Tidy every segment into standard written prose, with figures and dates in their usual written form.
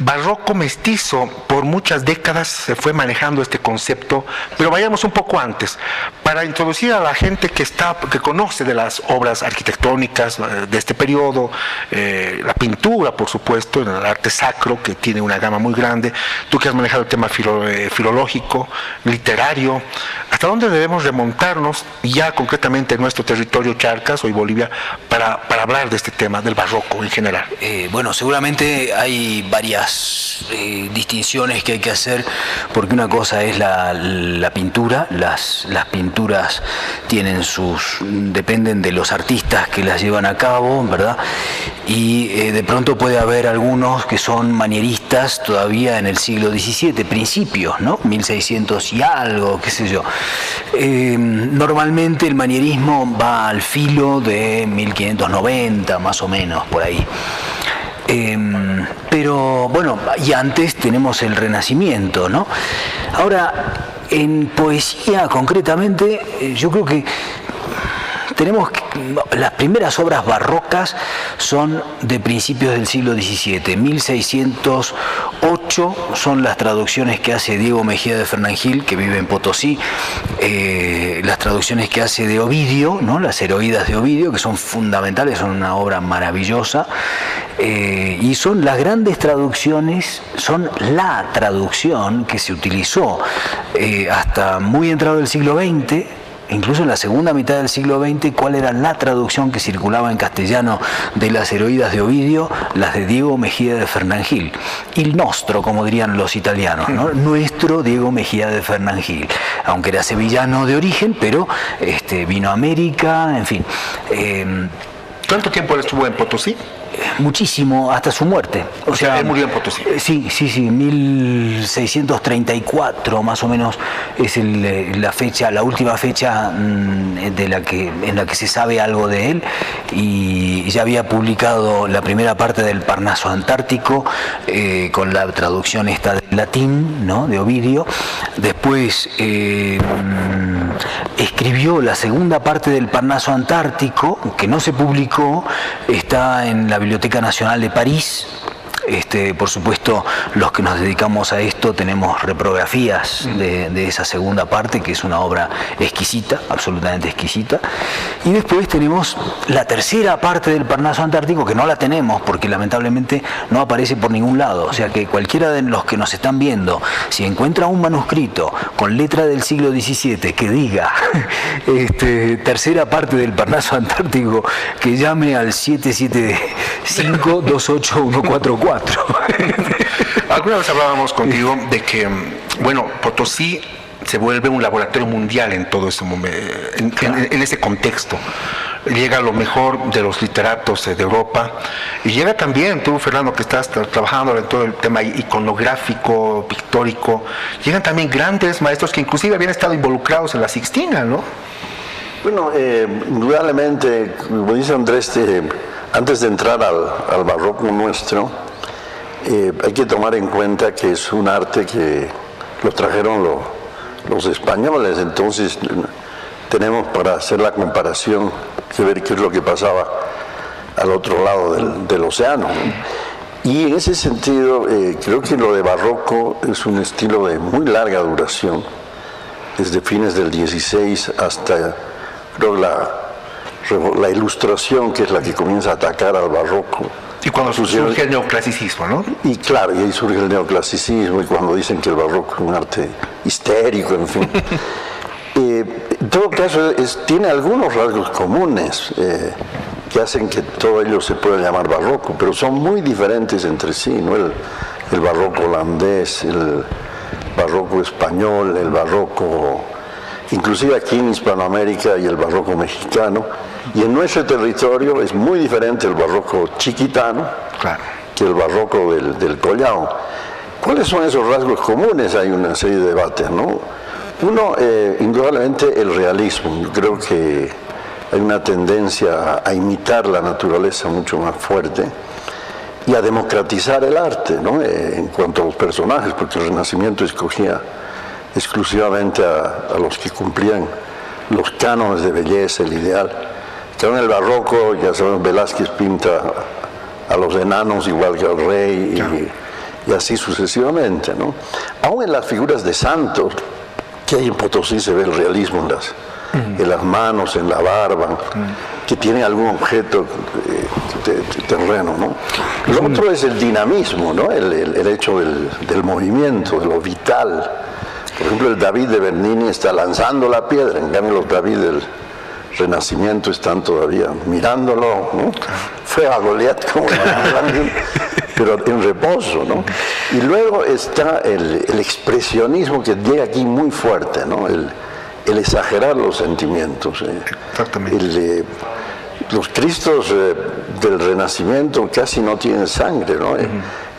barroco mestizo. Por muchas décadas se fue manejando este concepto, pero vayamos un poco antes, para introducir a la gente que conoce de las obras arquitectónicas de este periodo, la pintura, por supuesto, el arte sacro, que tiene una gama muy grande. Tú que has manejado el tema filológico, literario, ¿hasta dónde debemos remontarnos ya concretamente en nuestro territorio Charcas, hoy Bolivia, para hablar de este tema del barroco en general? Bueno, seguramente hay varias distinciones que hay que hacer, porque una cosa es la pintura. Las pinturas dependen de los artistas que las llevan a cabo, ¿verdad? Y de pronto puede haber algunos que son manieristas todavía en el siglo XVII, principios, ¿no? 1600 y algo, qué sé yo. Normalmente el manierismo va al filo de 1590, más o menos, por ahí. Pero bueno, y antes tenemos el Renacimiento, ¿no? Ahora, en poesía concretamente, yo creo que las primeras obras barrocas son de principios del siglo XVII, 1608 son las traducciones que hace Diego Mejía de Fernán-Gil, que vive en Potosí, las traducciones que hace de Ovidio, ¿no? Las Heroídas de Ovidio, que son fundamentales, son una obra maravillosa, y son las grandes traducciones, son la traducción que se utilizó hasta muy entrado el siglo XX. Incluso en la segunda mitad del siglo XX, ¿cuál era la traducción que circulaba en castellano de las Heroídas de Ovidio? Las de Diego Mejía de Fernán-Gil. Il nostro, como dirían los italianos, ¿no? Nuestro Diego Mejía de Fernán-Gil. Aunque era sevillano de origen, pero vino a América, en fin. ¿Cuánto tiempo estuvo en Potosí? Muchísimo, hasta su muerte. O sea, él murió en Potosí. Sí, 1634 más o menos es la última fecha en la que se sabe algo de él, y ya había publicado la primera parte del Parnaso Antártico con la traducción esta del latín, ¿no? De Ovidio. Después escribió la segunda parte del Parnaso Antártico, que no se publicó, está en la Biblioteca Nacional de París. Por supuesto, los que nos dedicamos a esto tenemos reprografías de esa segunda parte, que es una obra exquisita, absolutamente exquisita. Y después tenemos la tercera parte del Parnaso Antártico, que no la tenemos porque lamentablemente no aparece por ningún lado. O sea que cualquiera de los que nos están viendo, si encuentra un manuscrito con letra del siglo XVII que diga tercera parte del Parnaso Antártico, que llame al 775-28144. Alguna vez hablábamos contigo de que, bueno, Potosí se vuelve un laboratorio mundial en todo ese momento, en ese contexto. Llega lo mejor de los literatos de Europa, y llega también, tú, Fernando, que estás trabajando en todo el tema iconográfico, pictórico, llegan también grandes maestros que inclusive habían estado involucrados en la Sixtina, ¿no? Bueno, indudablemente, como dice Andrés, antes de entrar al barroco nuestro, hay que tomar en cuenta que es un arte que lo trajeron los españoles. Entonces tenemos, para hacer la comparación, que ver qué es lo que pasaba al otro lado del océano. Y en ese sentido, creo que lo de barroco es un estilo de muy larga duración, desde fines del 16 hasta, creo, la Ilustración, que es la que comienza a atacar al barroco. Y cuando surge el neoclasicismo, ¿no? Y claro, y ahí surge el neoclasicismo, y cuando dicen que el barroco es un arte histérico, en fin. En todo caso, tiene algunos rasgos comunes que hacen que todo ello se pueda llamar barroco, pero son muy diferentes entre sí, ¿no? El barroco holandés, el barroco español, el barroco, inclusive aquí en Hispanoamérica, y el barroco mexicano. Y en nuestro territorio es muy diferente el barroco chiquitano, claro, que el barroco del Collao. ¿Cuáles son esos rasgos comunes? Hay una serie de debates, ¿no? Uno, indudablemente el realismo. Yo creo que hay una tendencia a imitar la naturaleza mucho más fuerte y a democratizar el arte, ¿no? En cuanto a los personajes, porque el Renacimiento escogía exclusivamente a los que cumplían los cánones de belleza, el ideal. En el barroco, ya sabemos, Velázquez pinta a los enanos igual que al rey, y así sucesivamente, ¿no? Aún en las figuras de santos, que hay en Potosí se ve el realismo en las manos, en la barba, que tienen algún objeto terreno, ¿no? Lo otro es el dinamismo, ¿no? El hecho del movimiento, de lo vital. Por ejemplo, el David de Bernini está lanzando la piedra, en cambio los David del Renacimiento están todavía mirándolo, ¿no? Fue a Goliat como pero en reposo, ¿no? Y luego está el expresionismo que llega aquí muy fuerte, ¿no? El exagerar los sentimientos. Exactamente. Los Cristos del Renacimiento casi no tienen sangre, ¿no?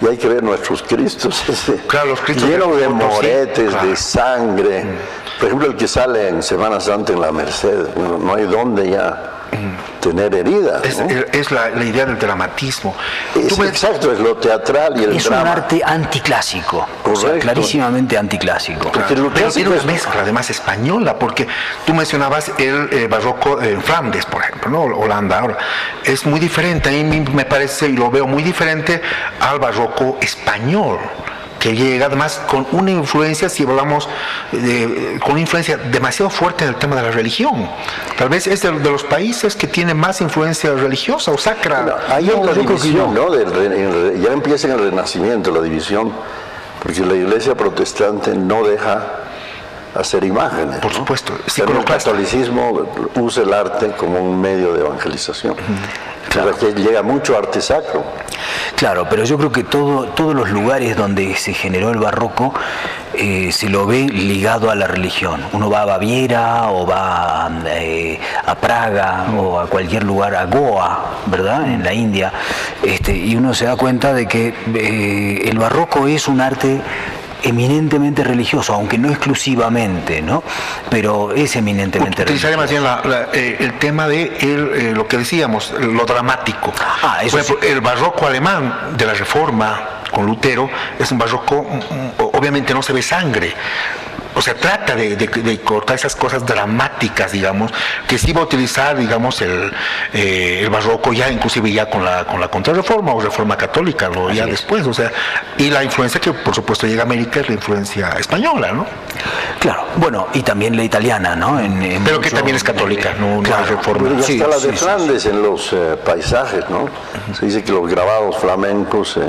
Y hay que ver nuestros Cristos claro, los Cristos llenos de moretes, claro, de sangre. Por ejemplo, el que sale en Semana Santa en la Merced, bueno, no hay dónde ya tener heridas, ¿no? Es la idea del dramatismo. Exacto, es lo teatral y el es drama. Es un arte anticlásico, o sea, clarísimamente anticlásico. Claro. Pero tiene una mezcla además española, porque tú mencionabas el barroco en Flandes, por ejemplo, ¿no? Holanda. Ahora, es muy diferente, a mí me parece, y lo veo muy diferente al barroco español, que llega además con una influencia, si hablamos con una influencia demasiado fuerte en el tema de la religión. Tal vez es de los países que tiene más influencia religiosa o sacra. No, hay una división, ¿no? Ya empieza en el Renacimiento la división, porque la Iglesia protestante no deja hacer imágenes. Por supuesto. Pero el catolicismo usa el arte como un medio de evangelización. Claro. Que llega mucho arte sacro. Claro, pero yo creo que todos los lugares donde se generó el barroco se lo ve ligado a la religión. Uno va a Baviera o va a Praga o a cualquier lugar, a Goa, ¿verdad? En la India, y uno se da cuenta de que el barroco es un arte eminentemente religioso, aunque no exclusivamente, ¿no? Pero es eminentemente utilizaría religioso. más bien el tema de lo que decíamos, lo dramático. Eso por ejemplo, sí. El barroco alemán de la Reforma con Lutero es un barroco, obviamente no se ve sangre. O sea, trata de cortar esas cosas dramáticas, digamos, que sí va a utilizar, digamos, el barroco ya, inclusive ya con la Contrarreforma o Reforma Católica, ya después, o sea, y la influencia que por supuesto llega a América es la influencia española, ¿no? Claro, bueno, y también la italiana, ¿no? Pero que también es católica, no claro, Reforma. Y hasta la de Flandes en los paisajes, ¿no? Se dice que los grabados flamencos,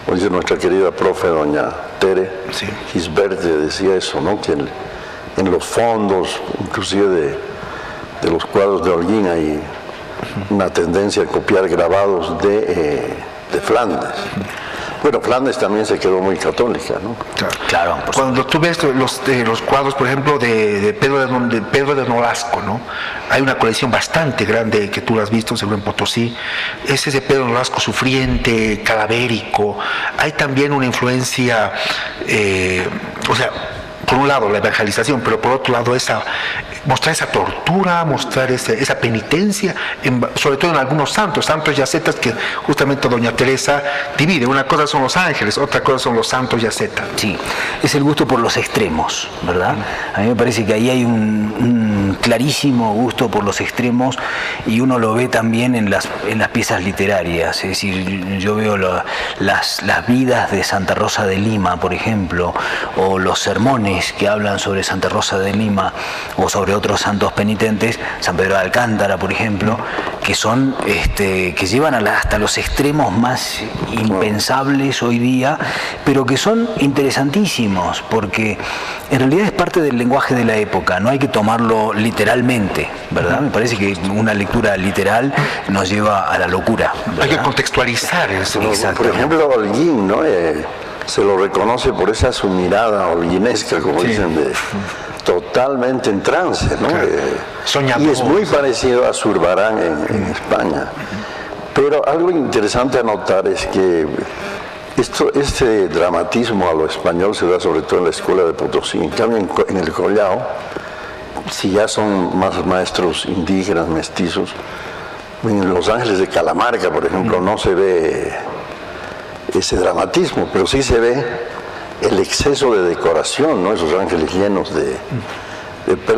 como dice nuestra querida profe doña Tere Gisberte, decía eso, ¿no? Que en los fondos, inclusive de los cuadros de Holguín, hay una tendencia a copiar grabados de Flandes. Bueno, Flandes también se quedó muy católica, ¿no? Claro. Cuando tú ves los cuadros, por ejemplo, de Pedro de Nolasco, ¿no? Hay una colección bastante grande que tú lo has visto, seguro en Potosí. Es ese Pedro de Nolasco sufriente, cadavérico. Hay también una influencia, o sea, por un lado la evangelización, pero por otro lado mostrar esa tortura, mostrar esa penitencia, sobre todo en algunos santos yacetas que justamente doña Teresa divide. Una cosa son los ángeles, otra cosa son los santos yacetas. Sí, es el gusto por los extremos, ¿verdad? A mí me parece que ahí hay un clarísimo gusto por los extremos y uno lo ve también en las piezas literarias. Es decir, yo veo las vidas de Santa Rosa de Lima, por ejemplo, o los sermones que hablan sobre Santa Rosa de Lima o sobre otros santos penitentes, San Pedro de Alcántara, por ejemplo, que son que llevan hasta los extremos más impensables hoy día, pero que son interesantísimos, porque en realidad es parte del lenguaje de la época, no hay que tomarlo literalmente, ¿verdad? Me parece que una lectura literal nos lleva a la locura, ¿verdad? Hay que contextualizar eso. Por ejemplo, Holguín, ¿no? Se lo reconoce por esa su mirada holguinesca, como dicen, totalmente en trance, ¿no? Y es muy parecido a Zurbarán en España. Pero algo interesante a notar es que este dramatismo a lo español se da sobre todo en la escuela de Potosí. En cambio, en el Collao, si ya son más maestros indígenas, mestizos, en Los Ángeles de Calamarca, por ejemplo, no se ve ese dramatismo, pero sí se ve el exceso de decoración, ¿no? Esos ángeles llenos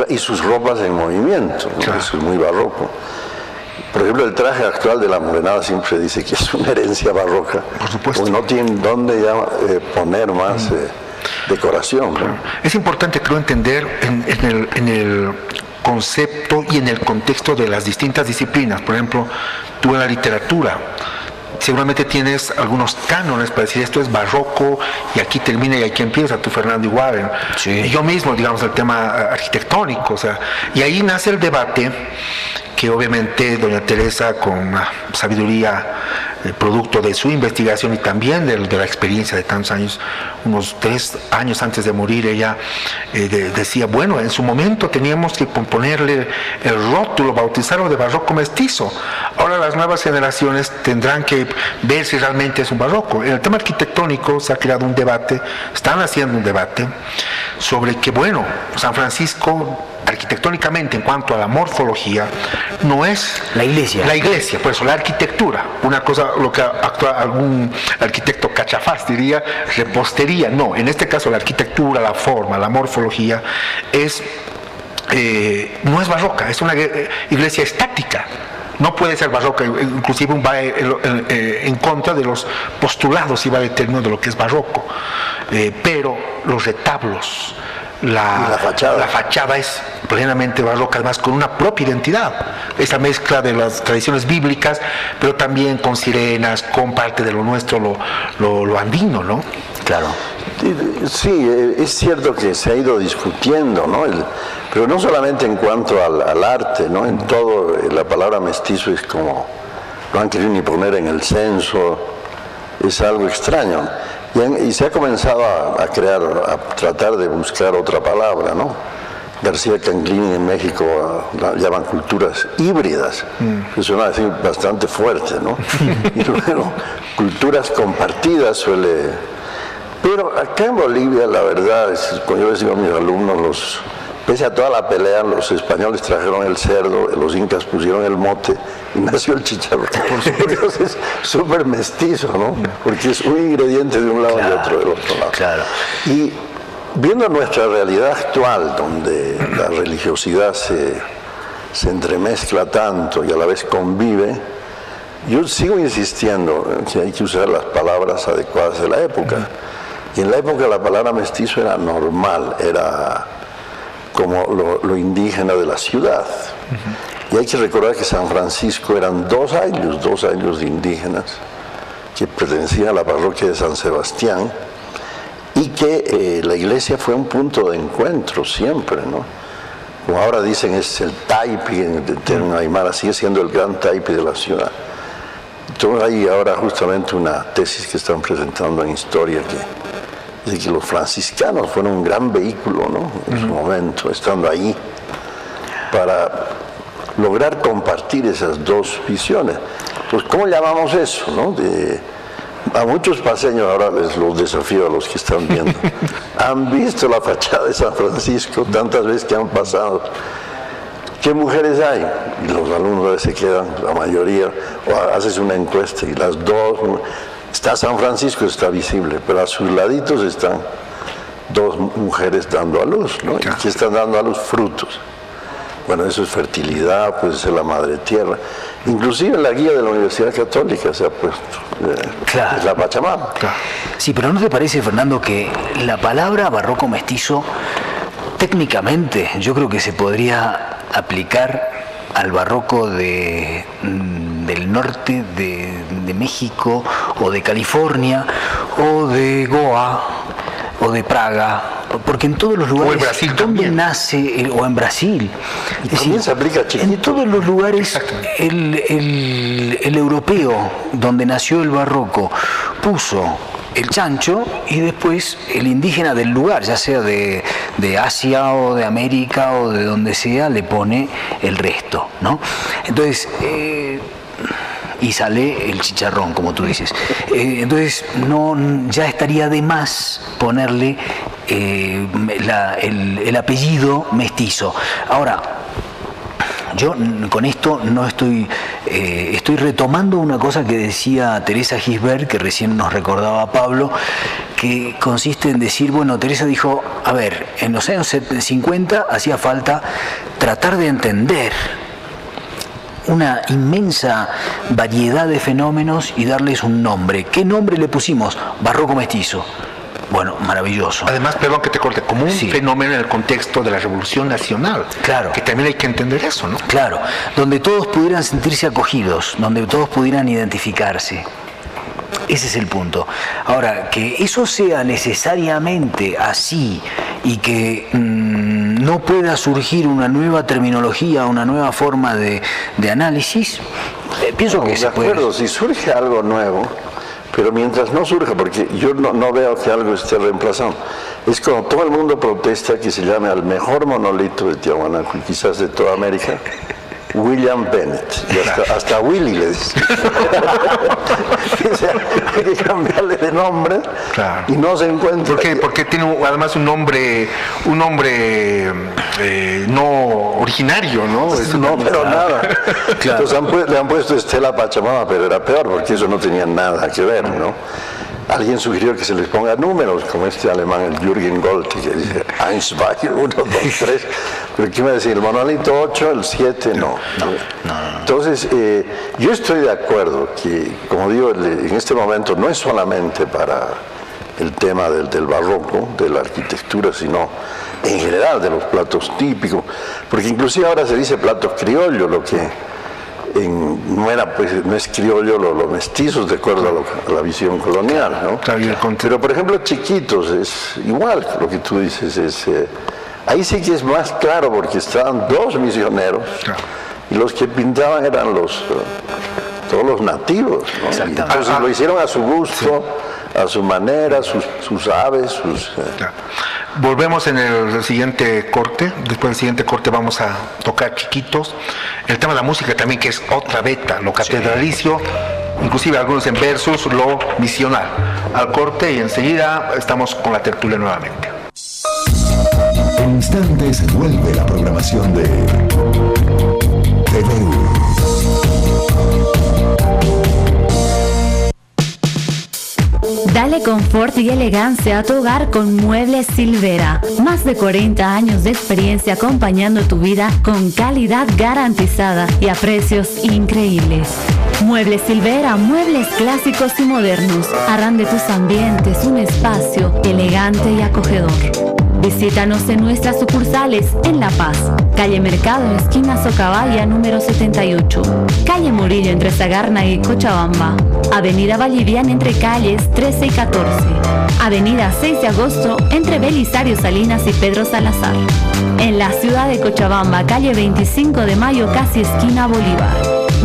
y sus ropas en movimiento, ¿no? Eso es muy barroco. Por ejemplo, el traje actual de la Morenada siempre dice que es una herencia barroca. Por supuesto. Porque no tienen dónde ya poner más decoración, ¿no? Es importante, creo, entender en el concepto y en el contexto de las distintas disciplinas. Por ejemplo, tú en la literatura seguramente tienes algunos cánones para decir esto es barroco y aquí termina y aquí empieza, tú Fernando Iguaren. Sí. Y yo mismo, digamos, el tema arquitectónico, o sea, y ahí nace el debate que obviamente doña Teresa, con una sabiduría producto de su investigación y también de la experiencia de tantos años, unos 3 años antes de morir, ella decía, bueno, en su momento teníamos que ponerle el rótulo, bautizarlo de barroco mestizo. Ahora las nuevas generaciones tendrán que ver si realmente es un barroco. En el tema arquitectónico se ha creado un debate, están haciendo un debate sobre que, bueno, San Francisco arquitectónicamente, en cuanto a la morfología, no es la iglesia, por eso la arquitectura, una cosa, lo que algún arquitecto cachafaz diría, repostería. No, en este caso la arquitectura, la forma, la morfología no es barroca, es una iglesia estática. No puede ser barroca, inclusive va en contra de los postulados y va de término de lo que es barroco. Pero los retablos, la fachada es plenamente barroca, además con una propia identidad. Esa mezcla de las tradiciones bíblicas, pero también con sirenas, con parte de lo nuestro, lo andino, ¿no? Claro. Sí, es cierto que se ha ido discutiendo, ¿no? Pero no solamente en cuanto al arte, ¿no? En todo, la palabra mestizo es como, no han querido ni poner en el censo, es algo extraño. Y se ha comenzado a tratar de buscar otra palabra, ¿no? García Canclini en México la llaman culturas híbridas, que suena así bastante fuerte, ¿no? Y luego, culturas compartidas suele... Pero acá en Bolivia, la verdad, cuando yo les digo a mis alumnos, pese a toda la pelea, los españoles trajeron el cerdo, los incas pusieron el mote y nació el chicharrón. Entonces, súper mestizo, ¿no? Porque es un ingrediente de un lado y otro del otro lado. Claro. Y viendo nuestra realidad actual, donde la religiosidad se entremezcla tanto y a la vez convive, yo sigo insistiendo en que hay que usar las palabras adecuadas de la época. Y en la época la palabra mestizo era normal, era como lo indígena de la ciudad. Y hay que recordar que San Francisco eran dos aylus de indígenas que pertenecían a la parroquia de San Sebastián y que la iglesia fue un punto de encuentro siempre, ¿no? Como ahora dicen, es el taipi en el término aymara, sigue siendo el gran taipi de la ciudad. Entonces hay ahora justamente una tesis que están presentando en historia de que los franciscanos fueron un gran vehículo, ¿no? En su momento, estando ahí, para lograr compartir esas dos visiones. Pues, ¿cómo llamamos eso, no? A muchos paseños, ahora les los desafío a los que están viendo, han visto la fachada de San Francisco tantas veces que han pasado. ¿Qué mujeres hay? Y los alumnos a veces se quedan, la mayoría, o haces una encuesta y las dos, está San Francisco, está visible, pero a sus laditos están dos mujeres dando a luz, ¿no? ¿Y qué están dando a luz? Frutos. Bueno, eso es fertilidad, puede ser la madre tierra. Inclusive en la guía de la Universidad Católica se ha puesto claro. la Pachamama. Claro. Sí, pero ¿no te parece, Fernando, que la palabra barroco mestizo, técnicamente, yo creo que se podría aplicar al barroco del norte de México, o de California, o de Goa, o de Praga, porque en todos los lugares o en Brasil donde también nace, o en Brasil, y también se aplica chiquito. En todos los lugares el europeo donde nació el barroco puso el chancho y después el indígena del lugar, ya sea de Asia o de América o de donde sea, le pone el resto, ¿no? Entonces y sale el chicharrón, como tú dices. Entonces ya estaría de más ponerle el apellido mestizo. Ahora, yo con esto no estoy retomando una cosa que decía Teresa Gisbert, que recién nos recordaba Pablo, que consiste en decir, bueno, Teresa dijo, a ver, en los años 50 hacía falta tratar de entender una inmensa variedad de fenómenos y darles un nombre. ¿Qué nombre le pusimos? Barroco mestizo. Bueno, maravilloso. Además, perdón que te corte, como un Sí. fenómeno en el contexto de la Revolución Nacional. Claro. Que también hay que entender eso, ¿no? Claro, donde todos pudieran sentirse acogidos, donde todos pudieran identificarse. Ese es el punto. Ahora, que eso sea necesariamente así y que no pueda surgir una nueva terminología, una nueva forma de análisis, pienso que De se puede. acuerdo, si surge algo nuevo, pero mientras no surja, porque yo no veo que algo esté reemplazando, es como todo el mundo protesta que se llame al mejor monolito de Tiahuanaco y quizás de toda América, William Bennett, y hasta Willy le dice. O sea, hay que cambiarle de nombre, Claro. y no se encuentra. ¿Por qué? Porque tiene además un nombre no originario, ¿no? Es No, pero nada. Claro. Entonces le han puesto Estela Pachamama, pero era peor porque eso no tenía nada que ver, ¿no? Alguien sugirió que se les ponga números, como este alemán, el Jürgen Golte, que dice 1, 2, 3. Pero ¿qué me decía? El monolito 8, el 7, no. Entonces, yo estoy de acuerdo que, como digo, en este momento no es solamente para el tema del barroco, de la arquitectura, sino en general de los platos típicos, porque inclusive ahora se dice platos criollos, lo que no es criollo los mestizos de acuerdo a la visión colonial, ¿no? Claro, y el Pero por ejemplo Chiquitos es igual, lo que tú dices, ahí sí que es más claro porque estaban dos misioneros, Claro. y los que pintaban eran todos los nativos, ¿no? Exactamente. Y entonces lo hicieron a su gusto, a su manera, sus aves, Claro. Volvemos en el siguiente corte. Después del siguiente corte vamos a tocar Chiquitos. El tema de la música también, que es otra beta, lo catedralicio, inclusive algunos en versus, lo misional. Al corte y enseguida estamos con la tertulia nuevamente. En instantes vuelve la programación de TVU. Dale confort y elegancia a tu hogar con Muebles Silvera. Más de 40 años de experiencia acompañando tu vida con calidad garantizada y a precios increíbles. Muebles Silvera, muebles clásicos y modernos, harán de tus ambientes un espacio elegante y acogedor. Visítanos en nuestras sucursales en La Paz, calle Mercado, esquina Socabaya, número 78, calle Murillo entre Sagarna y Cochabamba, avenida Valliviana entre calles 13 y 14, avenida 6 de agosto entre Belisario Salinas y Pedro Salazar. En la ciudad de Cochabamba, calle 25 de Mayo, casi esquina Bolívar.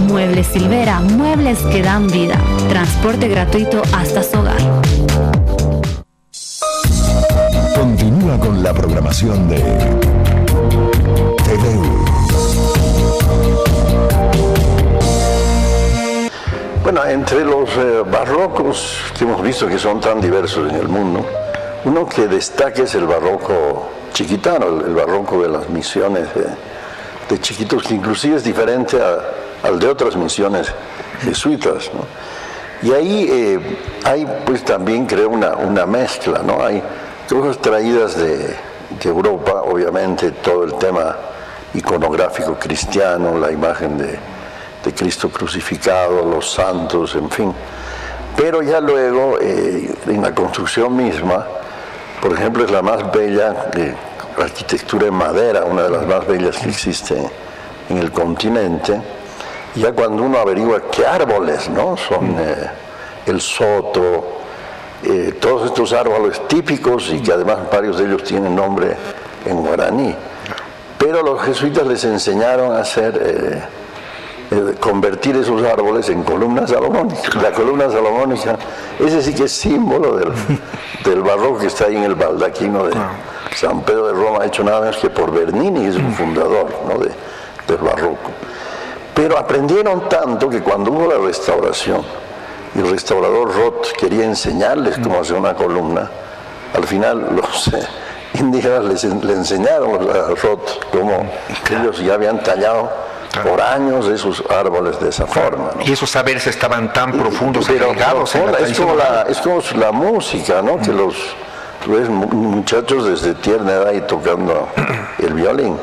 Muebles Silvera, muebles que dan vida. Transporte gratuito hasta su hogar. Continúa con la programación de TVU. Bueno, entre los barrocos que hemos visto que son tan diversos en el mundo, uno que destaca es el barroco chiquitano, el barroco de las misiones de Chiquitos, que inclusive es diferente al de otras misiones jesuitas, ¿no? Y ahí hay pues también creo una mezcla, ¿no? Hay cosas traídas de Europa, obviamente todo el tema iconográfico cristiano, la imagen de Cristo crucificado, los santos, en fin. Pero ya luego, en la construcción misma, por ejemplo, es la más bella arquitectura en madera, una de las más bellas que existe en el continente. Ya cuando uno averigua qué árboles, ¿no? Son el soto, todos estos árboles típicos y que además varios de ellos tienen nombre en guaraní. Pero los jesuitas les enseñaron a hacer... convertir esos árboles en columnas salomónicas. La columna salomónica, ese sí que es símbolo del barroco que está ahí en el baldaquino de San Pedro de Roma, hecho nada menos que por Bernini, que es un fundador, ¿no? del barroco. Pero aprendieron tanto que cuando hubo la restauración y el restaurador Roth quería enseñarles cómo hacer una columna, al final los indígenas le enseñaron a Roth cómo ellos ya habían tallado por años esos árboles de esa forma, ¿no? Y esos saberes estaban tan profundos, Pero arraigados en la tradición. es como la música, ¿no? Que tú ves muchachos desde tierna edad y tocando el violín.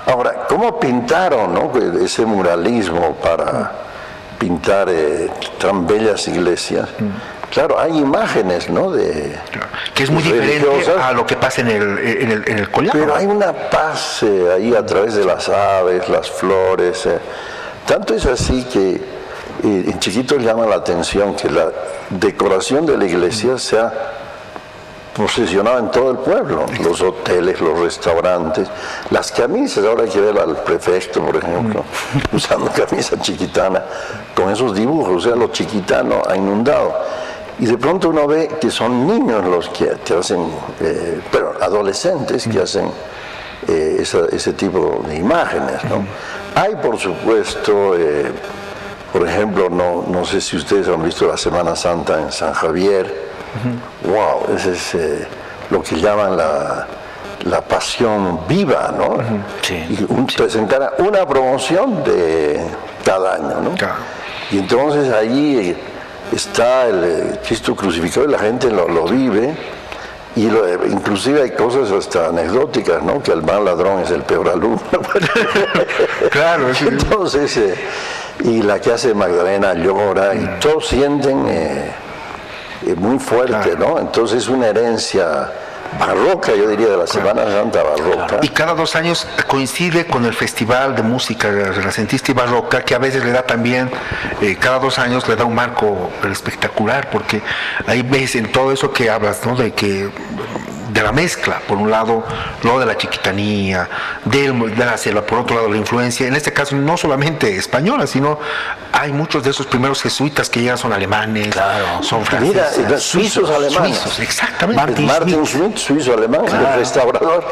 Ahora, cómo pintaron, ¿no?, ese muralismo para pintar tan bellas iglesias. Claro, hay imágenes, ¿no?, que es muy diferente a lo que pasa en el Collado. Pero hay una paz ahí a través de las aves, las flores. Tanto es así que en Chiquitos llama la atención que la decoración de la iglesia se ha posesionado en todo el pueblo. Los hoteles, los restaurantes, las camisas. Ahora hay que ver al prefecto, por ejemplo, usando camisa chiquitana, con esos dibujos. O sea, lo chiquitano ha inundado. Y de pronto uno ve que son niños los que hacen, pero adolescentes que hacen ese tipo de imágenes, ¿no? Hay, por supuesto, por ejemplo, no sé si ustedes han visto la Semana Santa en San Javier. Wow, ese es lo que llaman la pasión viva, ¿no? Y presentar una promoción de cada año, ¿no? Y entonces allí está el Cristo crucificado y la gente lo vive, y inclusive hay cosas hasta anecdóticas, ¿no?, que el mal ladrón es el peor alumno. Claro, sí. Entonces, y la que hace Magdalena llora, y todos sienten muy fuerte, ¿no? Entonces es una herencia barroca, yo diría, de la Semana Santa barroca. Y cada 2 años coincide con el Festival de Música Renacentista y Barroca, que a veces le da también, cada 2 años le da un marco espectacular, porque ahí ves en todo eso que hablas, ¿no?, de la mezcla, por un lado, lo de la chiquitanía, de la selva, por otro lado, la influencia, en este caso no solamente española, sino hay muchos de esos primeros jesuitas que llegan, son alemanes, son franceses, mira, suizos alemanes. Suizos, exactamente. Martin Schmidt, suizo alemán, el restaurador.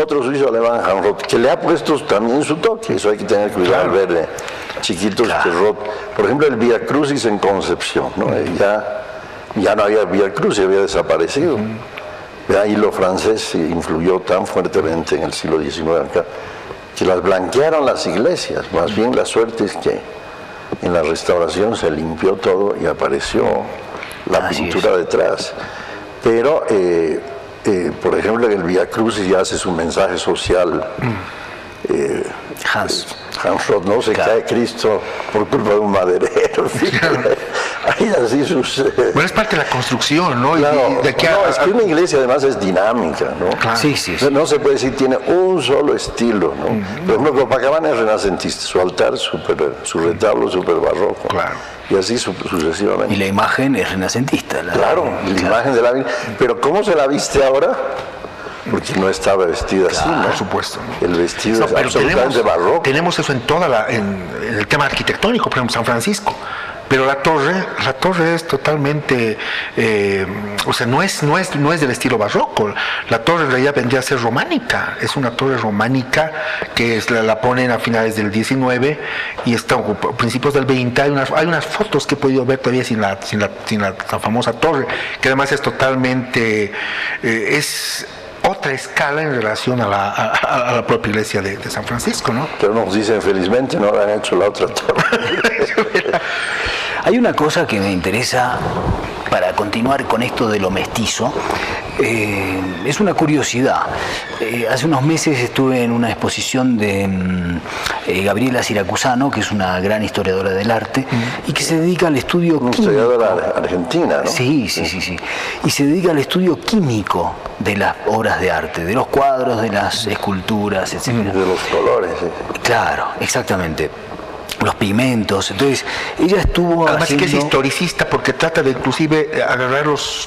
Otro suizo alemán, Hans Roth, que le ha puesto también su toque. Eso hay que tener cuidado al ver Chiquitos que Roth. Por ejemplo, el Vía Crucis en Concepción, ¿no? Ya no había Vía Crucis, había desaparecido. Y lo francés influyó tan fuertemente en el siglo XIX acá, que las blanquearon las iglesias. Más bien la suerte es que en la restauración se limpió todo y apareció la pintura detrás. Pero, por ejemplo, en el Vía Crucis ya hace su mensaje social. Hans Roth, ¿no? Se cae Cristo por culpa de un maderero. Hay así sus... Bueno, es parte de la construcción, ¿no? Claro, es que una iglesia además es dinámica, ¿no? Claro. Sí. No se puede decir tiene un solo estilo, ¿no? Por ejemplo, Copacabana es renacentista, su altar, su retablo súper barroco. Claro. Y así sucesivamente. Y la imagen es renacentista. La imagen de la Virgen. Pero ¿cómo se la viste ahora? Porque no estaba vestida así, ¿no? Por supuesto. El vestido es absolutamente barroco. Tenemos eso en el tema arquitectónico, por ejemplo, San Francisco. Pero la torre es totalmente, o sea, no es del estilo barroco. La torre en realidad vendría a ser románica. Es una torre románica que la ponen a finales del 19 y está a principios del 20. Hay unas fotos que he podido ver todavía sin la famosa torre, que además es totalmente, es otra escala en relación a la propia iglesia de San Francisco, ¿no? Pero nos dicen, felizmente no la han hecho la otra torre. Hay una cosa que me interesa para continuar con esto de lo mestizo. Es una curiosidad. Hace unos meses estuve en una exposición de Gabriela Siracusano, que es una gran historiadora del arte, y que se dedica al estudio químico. Historiadora argentina, ¿no? Sí. Y se dedica al estudio químico de las obras de arte, de los cuadros, de las esculturas, etc. De los colores. Claro, exactamente. Los pigmentos. Entonces ella estuvo además que es historicista, porque trata de inclusive agarrar los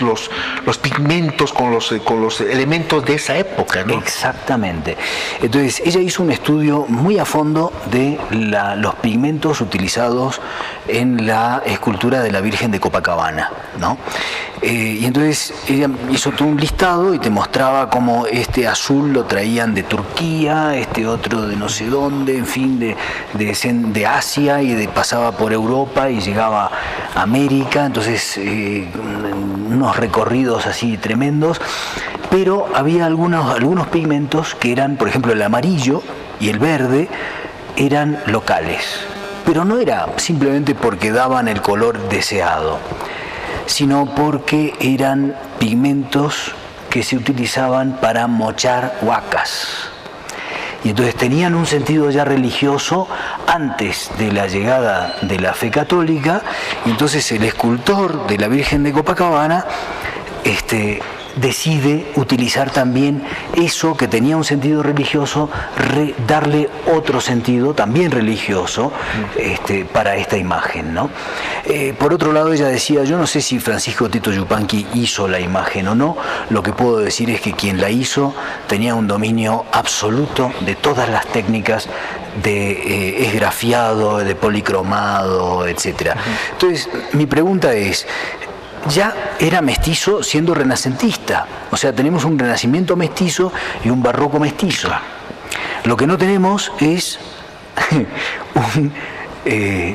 pigmentos con los elementos de esa época, ¿no? Exactamente. Entonces ella hizo un estudio muy a fondo de los pigmentos utilizados en la escultura de la Virgen de Copacabana, ¿no? Y entonces ella hizo todo un listado y te mostraba cómo este azul lo traían de Turquía, este otro de no sé dónde, en fin, de Asia, y pasaba por Europa y llegaba a América. Entonces unos recorridos así tremendos, pero había algunos pigmentos que eran, por ejemplo, el amarillo y el verde eran locales, pero no era simplemente porque daban el color deseado, sino porque eran pigmentos que se utilizaban para mochar huacas. Y entonces tenían un sentido ya religioso antes de la llegada de la fe católica, y entonces el escultor de la Virgen de Copacabana decide utilizar también eso que tenía un sentido religioso, darle otro sentido también religioso para esta imagen, ¿no? Por otro lado, ella decía, yo no sé si Francisco Tito Yupanqui hizo la imagen o no, lo que puedo decir es que quien la hizo tenía un dominio absoluto de todas las técnicas de esgrafiado, de policromado, etc. Entonces, mi pregunta es, ya era mestizo siendo renacentista, o sea, tenemos un renacimiento mestizo y un barroco mestizo. Lo que no tenemos es un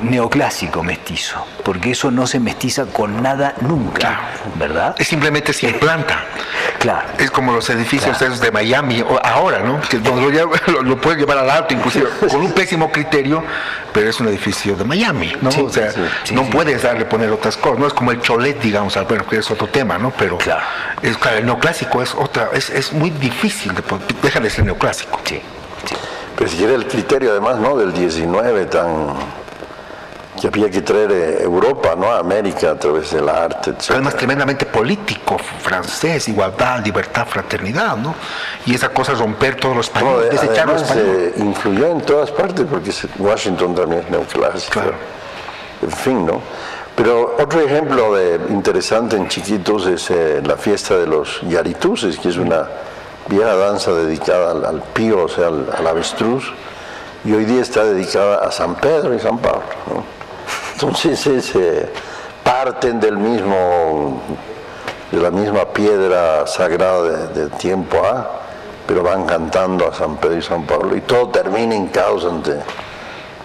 neoclásico mestizo, porque eso no se mestiza con nada nunca, ¿verdad? Es simplemente se implanta. Claro. Es como los edificios esos de Miami ahora, ¿no? Que donde lo puedes llevar al alto, inclusive con un pésimo criterio, pero es un edificio de Miami, ¿no? Sí, o sea, no puedes poner otras cosas, no es como el cholet, digamos, bueno, que es otro tema, ¿no? Pero el neoclásico es muy difícil deja de ser neoclásico. Sí. Pero si quiere el criterio además, ¿no?, del 19 que había que traer Europa, ¿no?, a América a través del arte, etc. Además tremendamente político, francés, igualdad, libertad, fraternidad, ¿no? Y esa cosa romper todos los españoles, desechar los españoles. Influyó en todas partes, porque Washington también es neoclásico. Claro. En fin, ¿no? Pero otro ejemplo interesante en chiquitos es la fiesta de los yarituses, que es una vieja danza dedicada al pío, o sea, al avestruz, y hoy día está dedicada a San Pedro y San Pablo, ¿no? Entonces parten de la misma piedra sagrada del tiempo A, pero van cantando a San Pedro y San Pablo, y todo termina en caos ante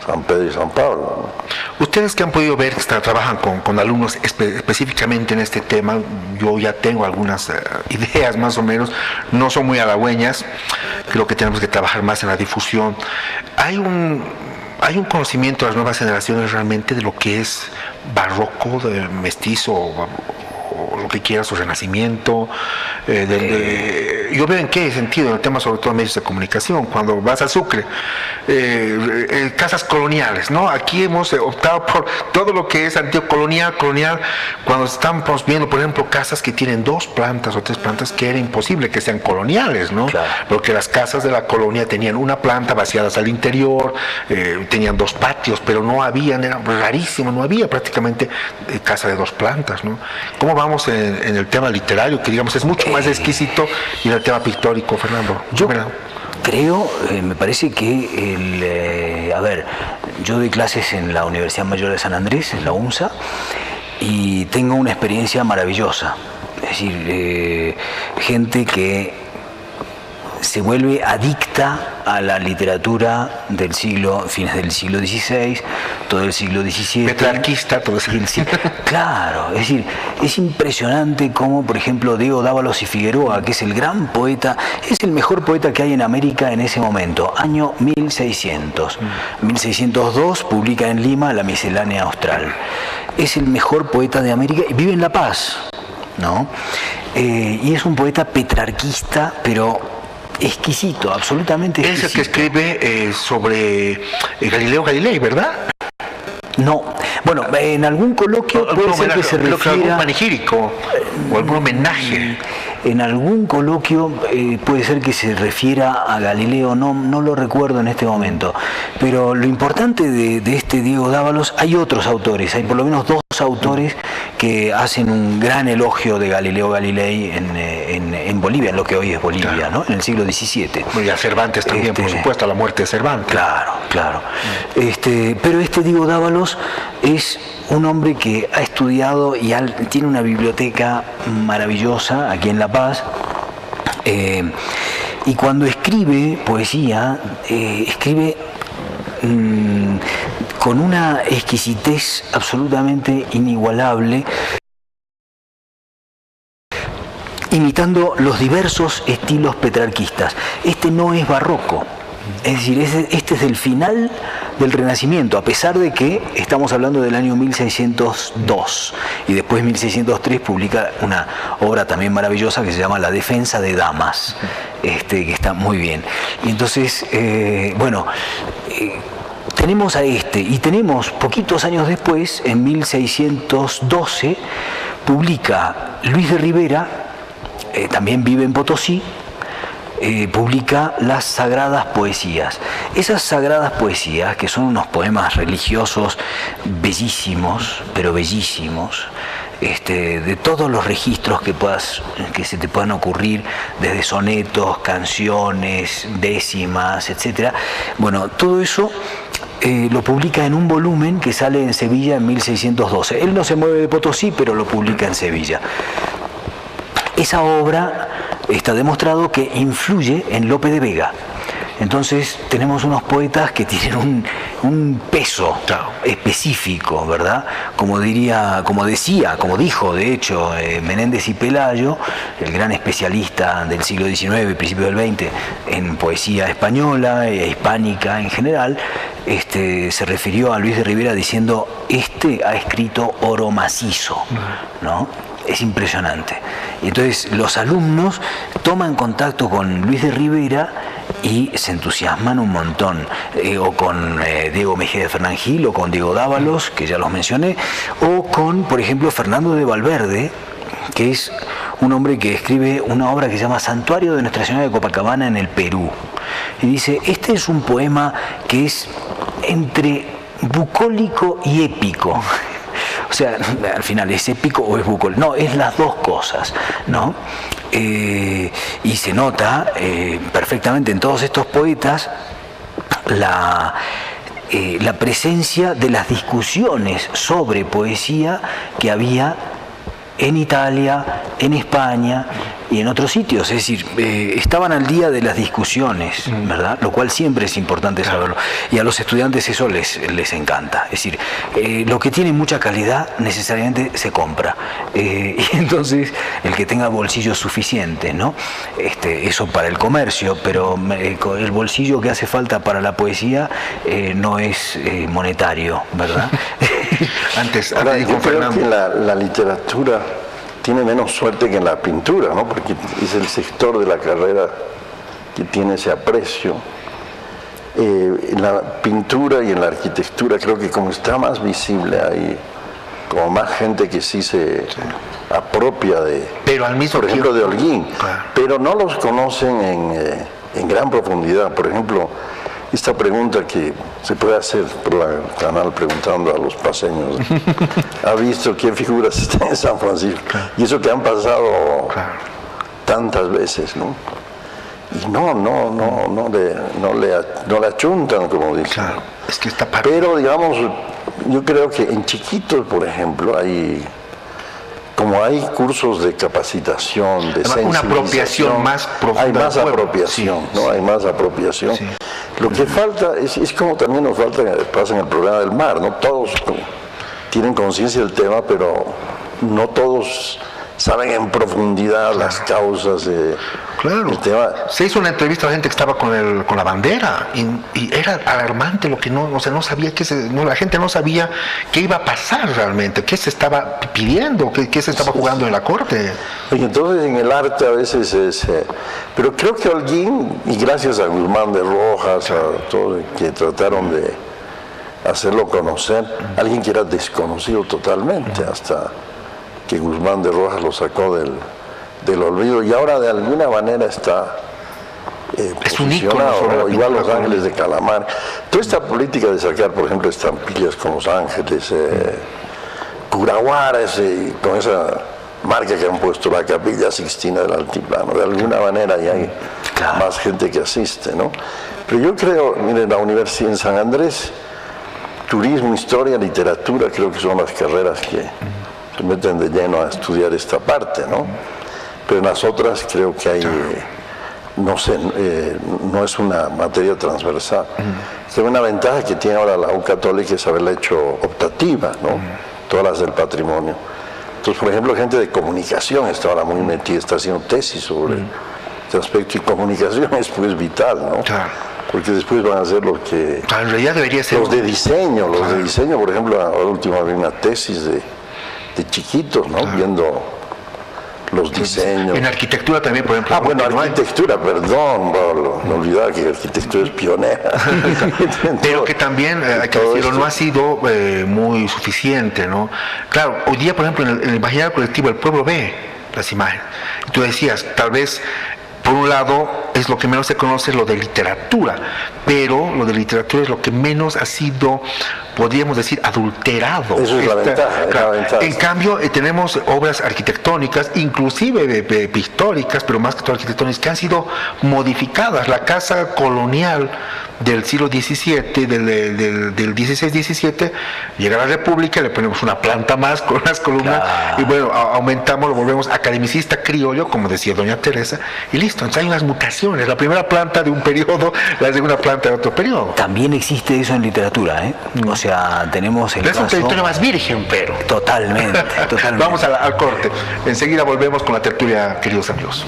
San Pedro y San Pablo, ¿no? Ustedes que han podido ver que trabajan con alumnos específicamente en este tema, yo ya tengo algunas ideas más o menos, no son muy halagüeñas, creo que tenemos que trabajar más en la difusión. Hay un conocimiento de las nuevas generaciones realmente de lo que es barroco, de mestizo, o lo que quieras, o renacimiento. Yo veo en qué sentido, en el tema sobre todo de medios de comunicación, cuando vas a Sucre, casas coloniales, ¿no? Aquí hemos optado por todo lo que es antiguo colonial, cuando estamos viendo, por ejemplo, casas que tienen 2 plantas o 3 plantas, que era imposible que sean coloniales, ¿no? Claro. Porque las casas de la colonia tenían una planta vaciadas al interior, tenían 2 patios, pero no habían, era rarísimo, no había prácticamente casa de 2 plantas, ¿no? ¿Cómo vamos en el tema literario, que digamos es mucho más exquisito, y en el tema pictórico, Fernando? Yo creo, me parece que yo doy clases en la Universidad Mayor de San Andrés, en la UNSA, y tengo una experiencia maravillosa. Es decir, gente que se vuelve adicta a la literatura del fines del siglo XVI, todo el siglo XVII. Petrarquista, todo eso. Claro, es decir, es impresionante cómo, por ejemplo, Diego Dávalos y Figueroa, que es el gran poeta, es el mejor poeta que hay en América en ese momento, año 1600. 1602 publica en Lima La Miscelánea Austral. Es el mejor poeta de América y vive en La Paz, ¿no? Y es un poeta petrarquista, pero exquisito, absolutamente exquisito. Es el que escribe sobre Galileo Galilei, ¿verdad? No, bueno, en algún coloquio puede ser que se refiera... algún panegírico o algún homenaje. En algún coloquio puede ser que se refiera a Galileo, no lo recuerdo en este momento. Pero lo importante de este Diego Dávalos, hay otros autores, hay por lo menos 2 autores que hacen un gran elogio de Galileo Galilei en Bolivia, en lo que hoy es Bolivia, claro, ¿no? En el siglo XVII. Y a Cervantes también, por supuesto, a la muerte de Cervantes. Claro. Pero este Diego Dávalos es un hombre que ha estudiado y tiene una biblioteca maravillosa aquí en La Paz, y cuando escribe poesía, escribe con una exquisitez absolutamente inigualable, imitando los diversos estilos petrarquistas. Este no es barroco, es decir, este es del final del Renacimiento, a pesar de que estamos hablando del año 1602, y después en 1603 publica una obra también maravillosa que se llama La Defensa de Damas. que está muy bien. Y entonces, tenemos a y tenemos poquitos años después, en 1612, publica Luis de Rivera, también vive en Potosí, publica las Sagradas Poesías. Esas Sagradas Poesías, que son unos poemas religiosos bellísimos, pero bellísimos, de todos los registros que se te puedan ocurrir, desde sonetos, canciones, décimas, etcétera. Bueno, todo eso lo publica en un volumen que sale en Sevilla en 1612. Él no se mueve de Potosí, pero lo publica en Sevilla. Esa obra está demostrado que influye en Lope de Vega. Entonces tenemos unos poetas que tienen un peso específico, ¿verdad? Como dijo de hecho Menéndez y Pelayo, el gran especialista del siglo XIX y principio del XX en poesía española e hispánica en general, se refirió a Luis de Rivera diciendo: ha escrito oro macizo, ¿no? Es impresionante. Y entonces los alumnos toman contacto con Luis de Rivera y se entusiasman un montón, o con Diego Mejía de Fernangil, o con Diego Dávalos, que ya los mencioné, o con, por ejemplo, Fernando de Valverde, que es un hombre que escribe una obra que se llama Santuario de Nuestra Señora de Copacabana en el Perú. Y dice: este es un poema que es entre bucólico y épico. O sea, al final, ¿es épico o es bucólico? No, es las dos cosas, ¿no? Y se nota perfectamente en todos estos poetas la presencia de las discusiones sobre poesía que había en Italia, en España y en otros sitios. Es decir, estaban al día de las discusiones, ¿verdad? Lo cual siempre es importante saberlo. Y a los estudiantes eso les encanta. Es decir, lo que tiene mucha calidad necesariamente se compra. Y entonces, el que tenga bolsillo suficiente, ¿no? Eso para el comercio, pero el bolsillo que hace falta para la poesía no es monetario, ¿verdad? Ahora, yo creo que la literatura tiene menos suerte que en la pintura, ¿no? Porque es el sector de la carrera que tiene ese aprecio. En la pintura y en la arquitectura creo que como está más visible, hay como más gente que sí se apropia de, pero al mismo por ejemplo, tiempo, de Holguín, claro, pero no los conocen en gran profundidad. Por ejemplo, esta pregunta que se puede hacer por el canal preguntando a los paseños: ¿ha visto qué figuras están en San Francisco? Claro. Y eso que han pasado, claro, tantas veces, ¿no? Y no le achuntan, como dicen. claro. Es que está Pero, digamos, yo creo que en chiquitos, por ejemplo, hay cursos de capacitación, de sensibilización, una apropiación más profunda. Hay más apropiación, sí, ¿no? sí. Hay más apropiación. Sí. Lo que falta es como también nos pasa en el problema del mar, ¿no? Todos tienen conciencia del tema, pero no todos saben en profundidad las causas del tema. Se hizo una entrevista a la gente que estaba con la bandera y era alarmante lo que no sabía, la gente no sabía qué iba a pasar realmente, qué se estaba pidiendo, qué se estaba jugando en la corte. Oye, entonces en el arte a veces pero creo que Holguín, y gracias a Guzmán de Rojas, a todos que trataron de hacerlo conocer, alguien que era desconocido totalmente, hasta que Guzmán de Rojas lo sacó del olvido, y ahora de alguna manera está es un ícono, igual Los Ángeles de Calamar. Toda esta política de sacar, por ejemplo, estampillas con Los Ángeles, Curaguara, con esa marca que han puesto la Capilla Sixtina del Altiplano, de alguna manera ya hay más gente que asiste, ¿no? Pero yo creo, miren, la universidad en San Andrés, turismo, historia, literatura, creo que son las carreras que se meten de lleno a estudiar esta parte, ¿no? Pero en las otras creo que hay, no sé, no es una materia transversal. Una ventaja que tiene ahora la U Católica es haberla hecho optativa, ¿no? Todas las del patrimonio. Entonces, por ejemplo, gente de comunicación está ahora muy metida, está haciendo tesis sobre este aspecto, y comunicación es pues vital, ¿no? Claro. Porque después van a ser los que... En realidad debería ser... Los de diseño, de diseño, por ejemplo, ahora último había una tesis de chiquitos, ¿no? Viendo los diseños. En arquitectura también, por ejemplo. Bueno, arquitectura, perdón, Pablo, no olvidar que arquitectura es pionera. Pero que también, hay que decirlo, no ha sido muy suficiente, ¿no? Claro, hoy día, por ejemplo, en el imaginario colectivo, el pueblo ve las imágenes. Y tú decías, tal vez, por un lado, es lo que menos se conoce lo de literatura, pero lo de literatura es lo que menos ha sido, podríamos decir, adulterado. Eso es la ventaja, claro. la ventaja. En cambio, tenemos obras arquitectónicas, inclusive pictóricas, pero más que todo arquitectónicas, que han sido modificadas. La casa colonial del siglo XVII, del XVI-XVII, llega a la República, le ponemos una planta más con unas columnas, y bueno, aumentamos, lo volvemos academicista criollo, como decía doña Teresa, y listo. Entonces hay unas mutaciones, la primera planta de un periodo, la segunda planta de otro periodo. También existe eso en literatura, ¿eh? O sea, tenemos el pero caso... es un territorio más virgen, pero... Totalmente. Vamos al corte. Enseguida volvemos con la tertulia, queridos amigos.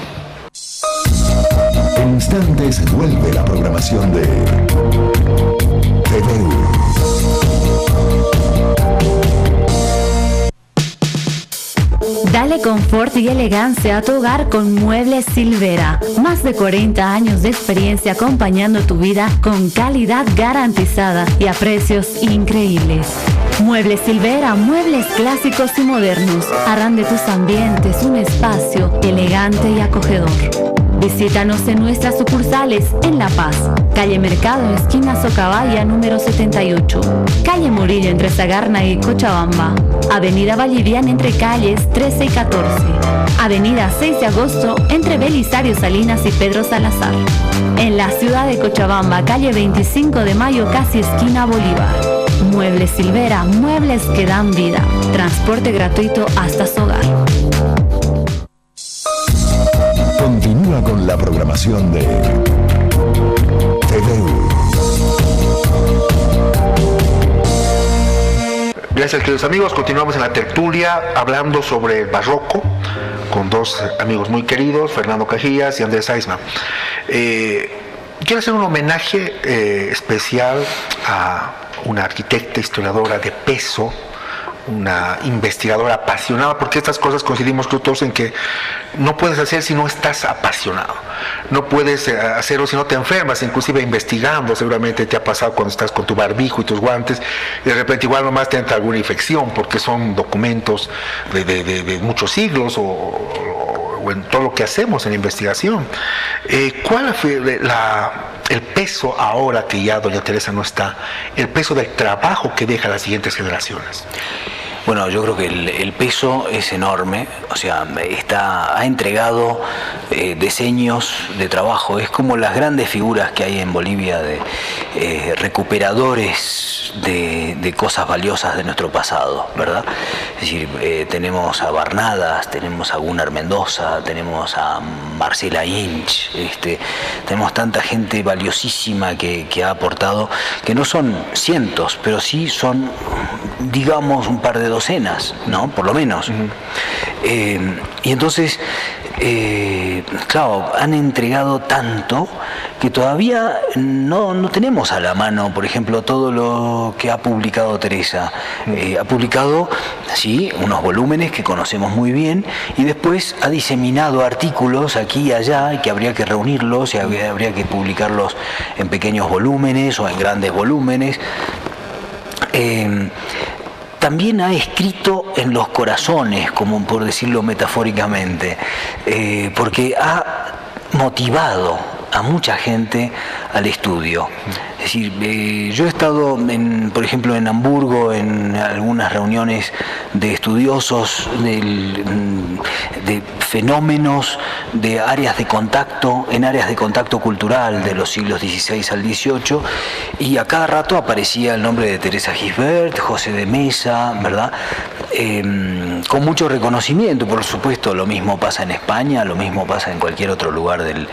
En instantes vuelve la programación de TVU. Dale confort y elegancia a tu hogar con Muebles Silvera. Más de 40 años de experiencia acompañando tu vida con calidad garantizada y a precios increíbles. Muebles Silvera, muebles clásicos y modernos, harán de tus ambientes un espacio elegante y acogedor. Visítanos en nuestras sucursales en La Paz, calle Mercado, esquina Socabaya, número 78, calle Murillo entre Sagarna y Cochabamba, avenida Valliviana entre calles 13 y 14, avenida 6 de agosto entre Belisario Salinas y Pedro Salazar. En la ciudad de Cochabamba, calle 25 de Mayo, casi esquina Bolívar. Muebles Silvera, muebles que dan vida. Transporte gratuito hasta su hogar. Continúa con la programación de TVU. Gracias, queridos amigos. Continuamos en la tertulia hablando sobre el barroco con dos amigos muy queridos, Fernando Cajías y Andrés Aisma. Quiero hacer un homenaje especial a una arquitecta historiadora de peso, una investigadora apasionada, porque estas cosas coincidimos todos en que no puedes hacer si no estás apasionado, no puedes hacerlo si no te enfermas, inclusive investigando. Seguramente te ha pasado cuando estás con tu barbijo y tus guantes y de repente igual nomás te entra alguna infección, porque son documentos de muchos siglos o en todo lo que hacemos en investigación. ¿Cuál fue el peso ahora que ya doña Teresa no está, el peso del trabajo que deja a las siguientes generaciones? Bueno, yo creo que el peso es enorme, o sea, ha entregado decenios de trabajo. Es como las grandes figuras que hay en Bolivia de recuperadores de cosas valiosas de nuestro pasado, ¿verdad? Es decir, tenemos a Barnadas, tenemos a Gunnar Mendoza, tenemos a Marcela Inch, tenemos tanta gente valiosísima que ha aportado, que no son cientos, pero sí son, digamos, un par de docenas, ¿no? Por lo menos. Y entonces, claro, han entregado tanto que todavía no tenemos a la mano, por ejemplo, todo lo que ha publicado Teresa. Ha publicado, sí, unos volúmenes que conocemos muy bien, y después ha diseminado artículos aquí y allá, y que habría que reunirlos y habría que publicarlos en pequeños volúmenes o en grandes volúmenes. También ha escrito en los corazones, como por decirlo metafóricamente, porque ha motivado a mucha gente al estudio. Es decir, yo he estado, por ejemplo, en Hamburgo, en algunas reuniones de estudiosos de fenómenos, de áreas de contacto, en áreas de contacto cultural de los siglos XVI al XVIII, y a cada rato aparecía el nombre de Teresa Gisbert, José de Mesa, ¿verdad? Con mucho reconocimiento, por supuesto. Lo mismo pasa en España, lo mismo pasa en cualquier otro lugar del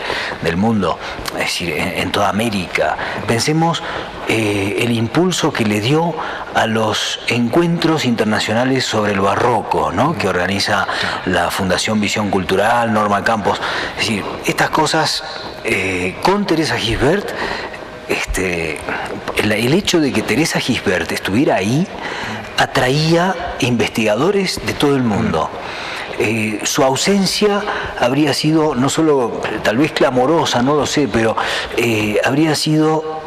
mundo, es decir, en toda América. Pensemos el impulso que le dio a los encuentros internacionales sobre el barroco, ¿no? Que organiza la Fundación Visión Cultural, Norma Campos. Es decir, estas cosas con Teresa Gisbert, el hecho de que Teresa Gisbert estuviera ahí atraía investigadores de todo el mundo. su ausencia habría sido no solo tal vez clamorosa, no lo sé, pero habría sido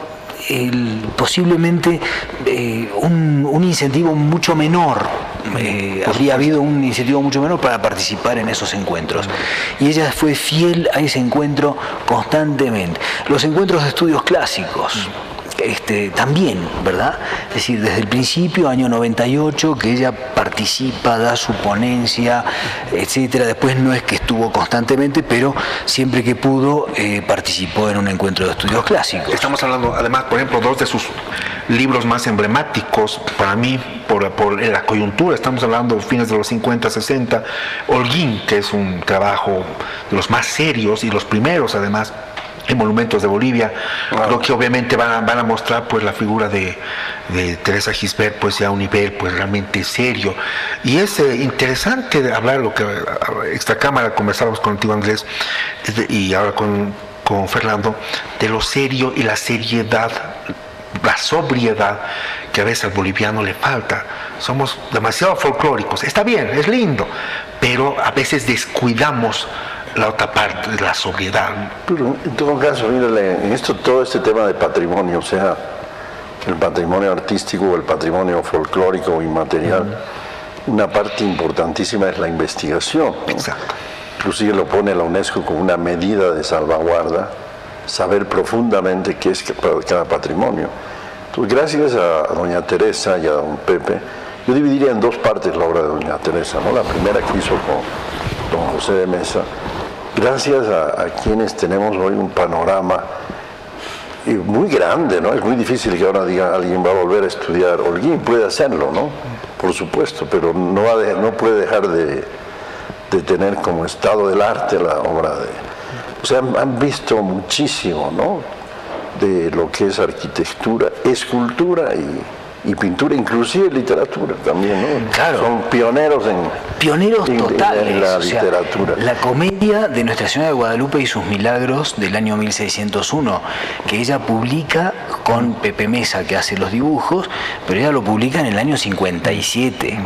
posiblemente un incentivo mucho menor, habría habido un incentivo mucho menor para participar en esos encuentros. Y ella fue fiel a ese encuentro constantemente. Los encuentros de estudios clásicos, también, ¿verdad? Es decir, desde el principio, año 98, que ella participa, da su ponencia, etcétera. Después no es que estuvo constantemente, pero siempre que pudo participó en un encuentro de estudios clásicos. Estamos hablando, además, por ejemplo, dos de sus libros más emblemáticos, para mí, por la coyuntura, estamos hablando de fines de los 50, 60, Holguín, que es un trabajo de los más serios y los primeros, además, en monumentos de Bolivia, lo que obviamente van a mostrar pues la figura de Teresa Gisbert pues ya a un nivel pues realmente serio. Y es interesante de hablar, lo que extra cámara conversábamos contigo, Andrés, y ahora con Fernando, de lo serio y la seriedad, la sobriedad que a veces al boliviano le falta. Somos demasiado folclóricos, está bien, es lindo, pero a veces descuidamos la otra parte de la sobriedad. Pero en todo caso, mírale, en todo este tema de patrimonio, o sea, el patrimonio artístico o el patrimonio folclórico inmaterial, una parte importantísima es la investigación, ¿no? Exacto. Inclusive lo pone la UNESCO como una medida de salvaguarda, saber profundamente qué es cada patrimonio. Entonces, gracias a doña Teresa y a don Pepe, yo dividiría en dos partes la obra de doña Teresa, ¿no? La primera que hizo con don José de Mesa. Gracias a quienes tenemos hoy un panorama muy grande, ¿no? Es muy difícil que ahora diga alguien va a volver a estudiar Holguín, puede hacerlo, ¿no? Por supuesto, pero no puede dejar de tener como estado del arte la obra de... O sea, han visto muchísimo, ¿no? De lo que es arquitectura, escultura y pintura, inclusive literatura también, ¿no? Claro. Son pioneros totales. En la o sea, literatura. La comedia de Nuestra Señora de Guadalupe y sus milagros del año 1601, que ella publica con Pepe Mesa, que hace los dibujos, pero ella lo publica en el año 57.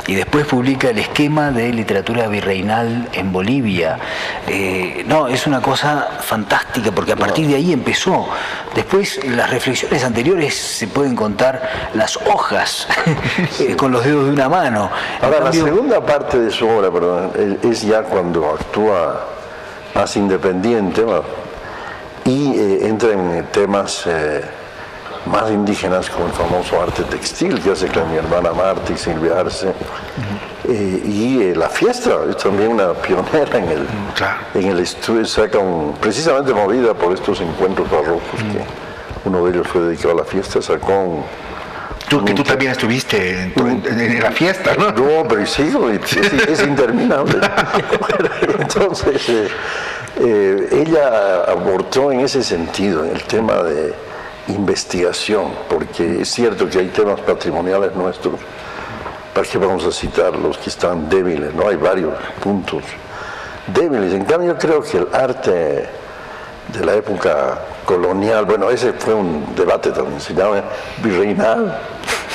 Y después publica el esquema de literatura virreinal en Bolivia. No, es una cosa fantástica, porque a partir de ahí empezó. Después, las reflexiones anteriores se pueden contar las hojas con los dedos de una mano. Ahora, la segunda parte de su obra, perdón, es ya cuando actúa más independiente, ¿no? Y entra en temas más indígenas, como el famoso arte textil que hace con mi hermana Marta y Silvia Arce. Y la fiesta es también una pionera en el estudio, precisamente movida por estos encuentros barrocos, que uno de ellos fue dedicado a la fiesta, sacó Tú también estuviste en la fiesta, ¿no? No, pero sigo, es interminable. Entonces, ella abortó en ese sentido, en el tema de investigación, porque es cierto que hay temas patrimoniales nuestros, ¿para qué vamos a citar los que están débiles? ¿No? Hay varios puntos débiles. En cambio, yo creo que el arte de la época colonial, bueno, ese fue un debate también, se llama virreinal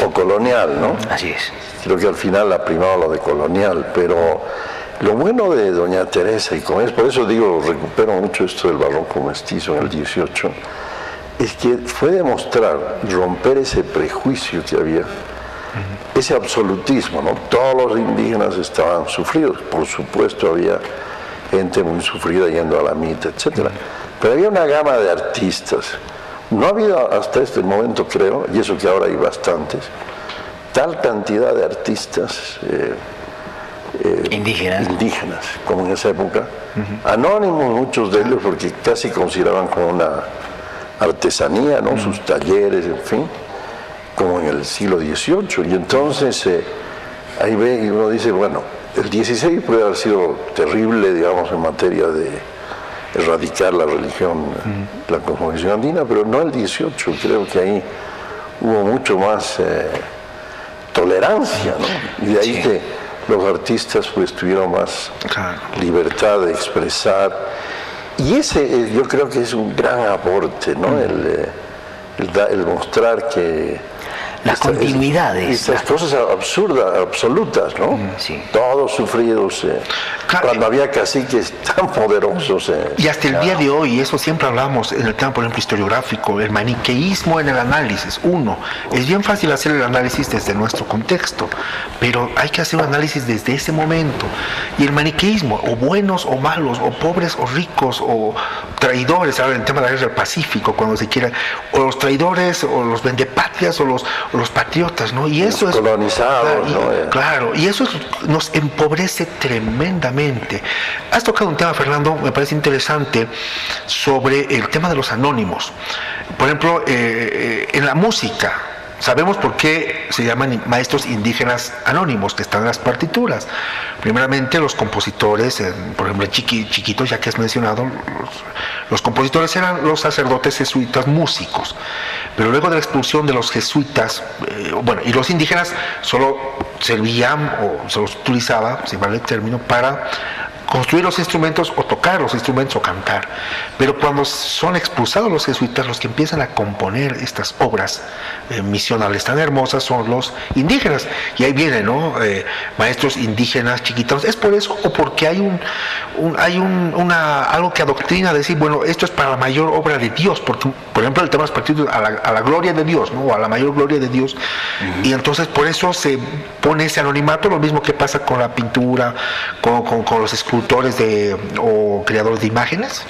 o colonial, ¿no? Así es. Creo que al final ha primado lo de colonial, pero lo bueno de doña Teresa, y con eso, por eso digo, recupero mucho esto del barroco mestizo en el 18, es que fue demostrar, romper ese prejuicio que había, ese absolutismo, ¿no? Todos los indígenas estaban sufridos, por supuesto había gente muy sufrida yendo a la mita, etcétera. Pero había una gama de artistas. No ha habido hasta este momento, creo, y eso que ahora hay bastantes, tal cantidad de artistas indígenas como en esa época. Anónimos muchos de ellos, porque casi consideraban como una artesanía, ¿no? Sus talleres, en fin, como en el siglo XVIII. Y entonces ahí ve y uno dice, bueno, el XVI puede haber sido terrible, digamos, en materia de erradicar la religión, la cosmovisión andina, pero no el 18, creo que ahí hubo mucho más tolerancia, ¿no? Y de ahí que los artistas pues tuvieron más libertad de expresar. Y ese yo creo que es un gran aporte, ¿no? El mostrar que las continuidades. Estas cosas absurdas, absolutas, ¿no? Sí. Todos sufridos, cuando había caciques tan poderosos. Y hasta el día de hoy, eso siempre hablamos en el tema, por ejemplo, historiográfico, el maniqueísmo en el análisis. Uno, es bien fácil hacer el análisis desde nuestro contexto, pero hay que hacer un análisis desde ese momento. Y el maniqueísmo, o buenos o malos, o pobres o ricos, o traidores, ahora en el tema de la guerra del Pacífico, cuando se quiera, o los traidores, o los vendepatrias, o los patriotas, ¿no? Y eso los colonizados, ¿no? Claro, y eso nos empobrece tremendamente. Has tocado un tema, Fernando, me parece interesante, sobre el tema de los anónimos. Por ejemplo, en la música, sabemos por qué se llaman maestros indígenas anónimos, que están en las partituras. Primeramente, los compositores, por ejemplo, chiquitos, ya que has mencionado, los compositores eran los sacerdotes jesuitas músicos. Pero luego de la expulsión de los jesuitas, y los indígenas solo servían, o se los utilizaba, si vale el término, para construir los instrumentos o tocar los instrumentos o cantar. Pero cuando son expulsados los jesuitas, los que empiezan a componer estas obras misionales tan hermosas son los indígenas. Y ahí vienen, ¿no? Maestros indígenas chiquitos. ¿Es por eso o porque hay algo que adoctrina decir, bueno, esto es para la mayor obra de Dios? Porque, por ejemplo, el tema de los partidos a la gloria de Dios, ¿no? O a la mayor gloria de Dios. Y entonces por eso se pone ese anonimato, lo mismo que pasa con la pintura, con los escultores o creadores de imágenes.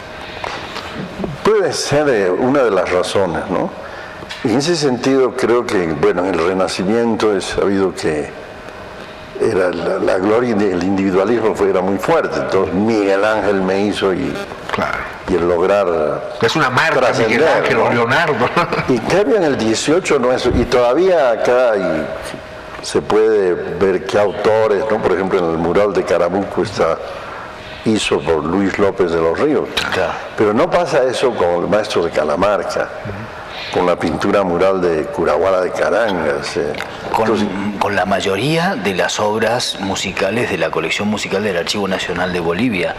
Puede ser una de las razones, ¿no? En ese sentido creo que, en el Renacimiento es sabido que era la gloria del individualismo era muy fuerte. Entonces Miguel Ángel me hizo y el lograr es una marca Miguel Ángel, ¿no? Leonardo. Y cambia en el 18 no es, y todavía acá se puede ver qué autores, ¿no? Por ejemplo, en el mural de Carabuco hizo por Luis López de los Ríos. Claro. Pero no pasa eso con el maestro de Calamarca, con la pintura mural de Curahuara de Carangas. Con la mayoría de las obras musicales de la colección musical del Archivo Nacional de Bolivia,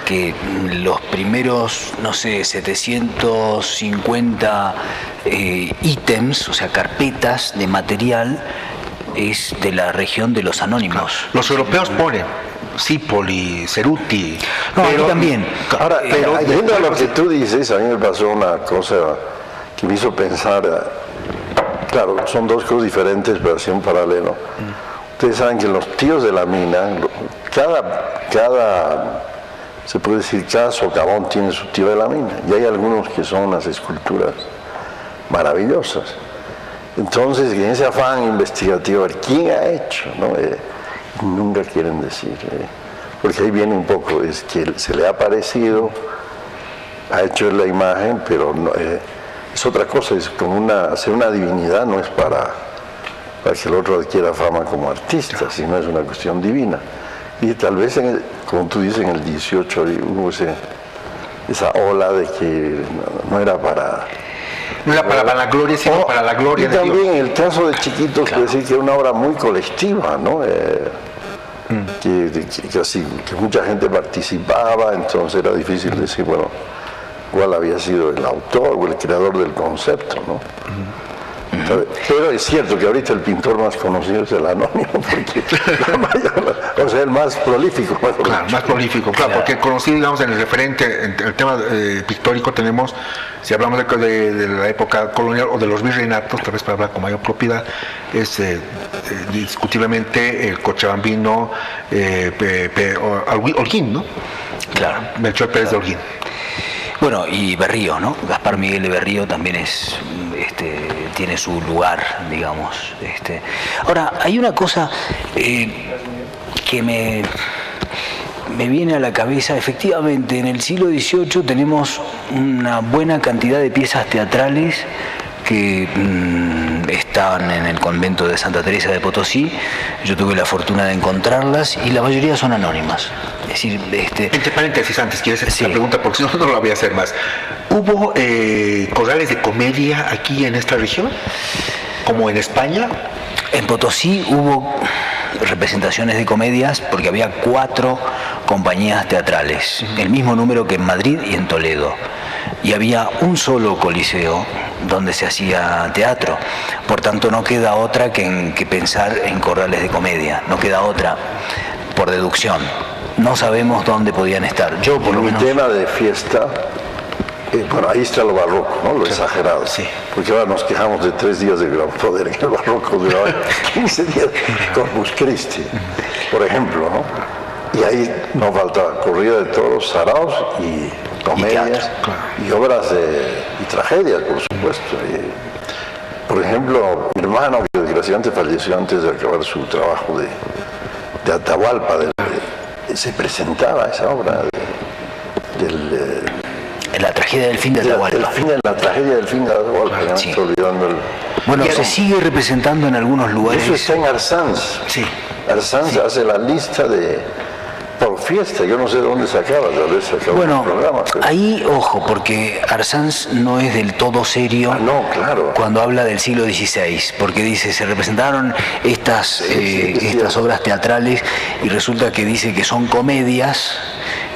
que los primeros, 750 ítems, o sea, carpetas de material, es de la región de los anónimos. Los europeos ponen Cipoli, Ceruti. No, pero también. Ahora, viendo lo que tú dices, a mí me pasó una cosa que me hizo pensar. Claro, son dos cosas diferentes, pero así en paralelo. Ustedes saben que los tíos de la mina, se puede decir, cada socavón tiene su tío de la mina. Y hay algunos que son unas esculturas maravillosas. Entonces, en ese afán investigativo, ¿quién ha hecho? ¿No? Nunca quieren decir, porque ahí viene un poco, es que se le ha parecido, ha hecho la imagen, pero no, es otra cosa, es como hacer una divinidad, no es para que el otro adquiera fama como artista, sino es una cuestión divina. Y tal vez, como tú dices, en el 18 hubo esa ola de que no era para... No era para la gloria, sino para la gloria de Dios. Y también en el caso de Chiquitos, puede decir que era una obra muy colectiva, ¿no? Que mucha gente participaba, entonces era difícil decir, cuál había sido el autor o el creador del concepto, ¿no? Pero es cierto que ahorita el pintor más conocido es el anónimo, porque el más prolífico. Más prolífico, porque conocido, digamos, en el referente, en el tema pictórico tenemos, si hablamos de la época colonial o de los virreinatos, tal vez para hablar con mayor propiedad, es discutiblemente el cochabambino Holguín, ¿no? Claro. Melchor Pérez de Holguín. Bueno, y Berrío, ¿no? Gaspar Miguel de Berrío también tiene su lugar, digamos. Ahora, hay una cosa que me viene a la cabeza. Efectivamente, en el siglo XVIII tenemos una buena cantidad de piezas teatrales que están en el convento de Santa Teresa de Potosí. Yo tuve la fortuna de encontrarlas y la mayoría son anónimas. Es decir, Entre paréntesis, antes quieres hacer la pregunta, porque si no, no la voy a hacer más. ¿Hubo corrales de comedia aquí en esta región? ¿Como en España? En Potosí hubo representaciones de comedias porque había 4 compañías teatrales, el mismo número que en Madrid y en Toledo. Y había un solo coliseo donde se hacía teatro. Por tanto, no queda otra que pensar en corrales de comedia. No queda otra, por deducción. No sabemos dónde podían estar. Yo, por lo menos... El tema de fiesta, bueno, ahí está lo barroco, ¿no? Lo exagerado. Sí. Porque ahora nos quejamos de 3 días de Gran Poder. En el barroco duraba 15 días Corpus Christi, por ejemplo, ¿no? Y ahí no faltaba corrida de toros, saraos y comedias y obras y tragedias, por supuesto. Por ejemplo, mi hermano, que desgraciadamente falleció antes de acabar su trabajo de Atahualpa, se presentaba esa obra la tragedia del fin de Atahualpa. La tragedia del fin de Atahualpa, Sí. Olvidando Bueno, se sigue representando en algunos lugares. Eso está en Arzanz. Sí. Arzanz hace la lista por fiesta, yo no sé de dónde sacaba, tal vez sacaba Bueno, un programa. Pero... ahí, ojo, porque Arzanz no es del todo serio no, claro. cuando habla del siglo XVI, porque dice, se representaron estas obras teatrales y resulta que dice que son comedias,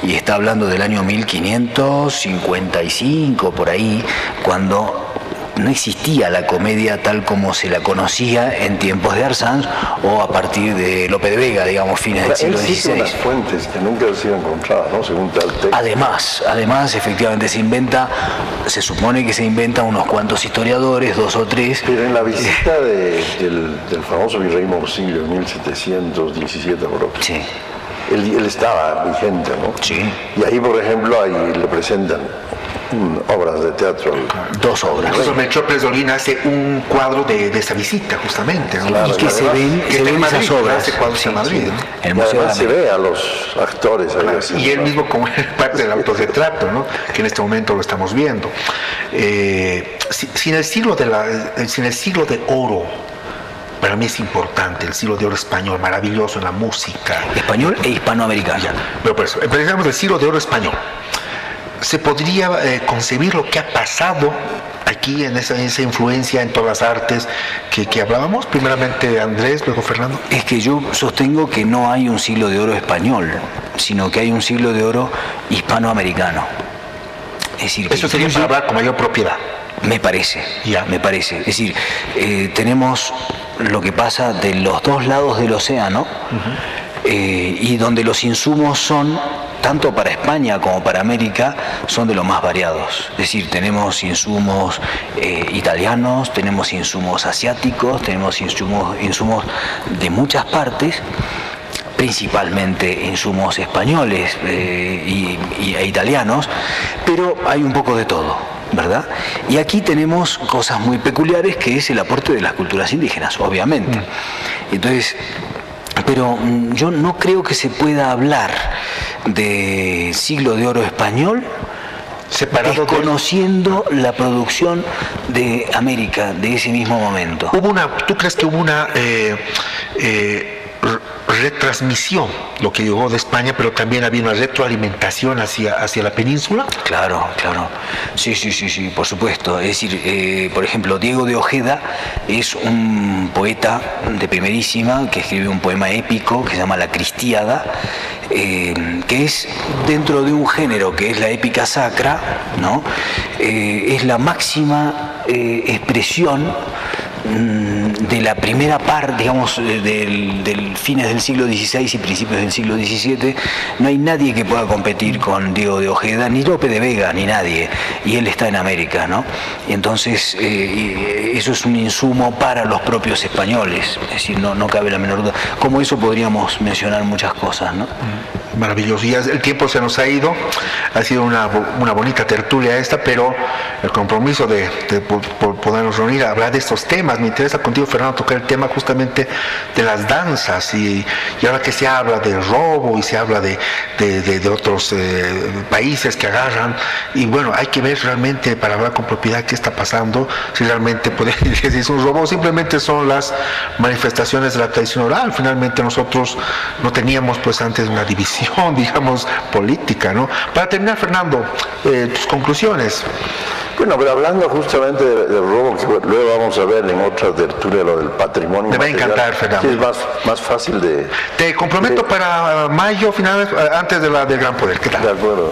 y está hablando del año 1555, por ahí, cuando no existía la comedia tal como se la conocía en tiempos de Arzanz o a partir de Lope de Vega, digamos, fines del siglo Existen XVI. unas fuentes que nunca han sido encontradas, ¿no? Según tal texto. Además, efectivamente se supone que se inventan unos cuantos historiadores, 2 o 3. Pero en la visita del famoso virrey Morcillo en 1717 por otro, Sí. él estaba vigente, ¿no? Sí. Y ahí, por ejemplo, ahí le presentan obras de teatro. 2 obras. Por eso Melchor Presolín hace un cuadro de esa visita, justamente, ¿no? Claro, Y que se ven en Madrid, esas obras. hace cuadros en Madrid, ¿no? El Y Museo de además se América. ve a los actores ahí haciendo, Y él ¿no? mismo como parte del autorretrato, ¿no? Que en este momento lo estamos viendo. Sin el siglo de oro, para mí es importante, el siglo de oro español, maravilloso en la música. Español e hispanoamericano. Ya, pero por eso, empezamos del siglo de oro español. ¿Se podría concebir lo que ha pasado aquí en esa influencia en todas las artes que hablábamos? Primeramente Andrés, luego Fernando. Es que yo sostengo que no hay un siglo de oro español, sino que hay un siglo de oro hispanoamericano. Es decir, que Eso sería para hablar con mayor propiedad. me parece, Ya. me parece. Es decir, tenemos lo que pasa de los 2 lados del océano, y donde los insumos son, tanto para España como para América, son de los más variados. Es decir, tenemos insumos italianos, tenemos insumos asiáticos, tenemos insumos de muchas partes, principalmente insumos españoles e italianos, pero hay un poco de todo, ¿verdad? Y aquí tenemos cosas muy peculiares, que es el aporte de las culturas indígenas, obviamente. Entonces, pero yo no creo que se pueda hablar de siglo de oro español Separado de... desconociendo la producción de América de ese mismo momento. ¿Tú crees que hubo una retransmisión, lo que llegó de España, pero también había una retroalimentación hacia la península? Claro. Sí, por supuesto. Es decir, por ejemplo, Diego de Ojeda es un poeta de primerísima que escribe un poema épico que se llama La Cristiada, que es dentro de un género que es la épica sacra, ¿no? Es la máxima expresión de la primera parte, digamos, del fines del siglo XVI y principios del siglo XVII. No hay nadie que pueda competir con Diego de Ojeda, ni Lope de Vega, ni nadie, y él está en América, ¿no? Y entonces eso es un insumo para los propios españoles, es decir, no cabe la menor duda. Como eso podríamos mencionar muchas cosas, ¿no? Maravilloso. Y el tiempo se nos ha ido, ha sido una bonita tertulia esta, pero el compromiso de podernos reunir a hablar de estos temas. Me interesa contigo, Fernando, tocar el tema justamente de las danzas y ahora que se habla del robo y se habla de otros países que agarran, y bueno, hay que ver realmente para hablar con propiedad qué está pasando, si realmente puede decir es un robo o simplemente son las manifestaciones de la tradición oral. Finalmente nosotros no teníamos pues antes una división, digamos, política, ¿no? Para terminar, Fernando, tus conclusiones. Bueno, pero hablando justamente del robo, que luego vamos a ver en otra tertulia, lo del patrimonio Me va a material, encantar, Fernando. que es más fácil de... Te comprometo para mayo, finales, antes del Gran Poder. ¿Qué tal? De acuerdo.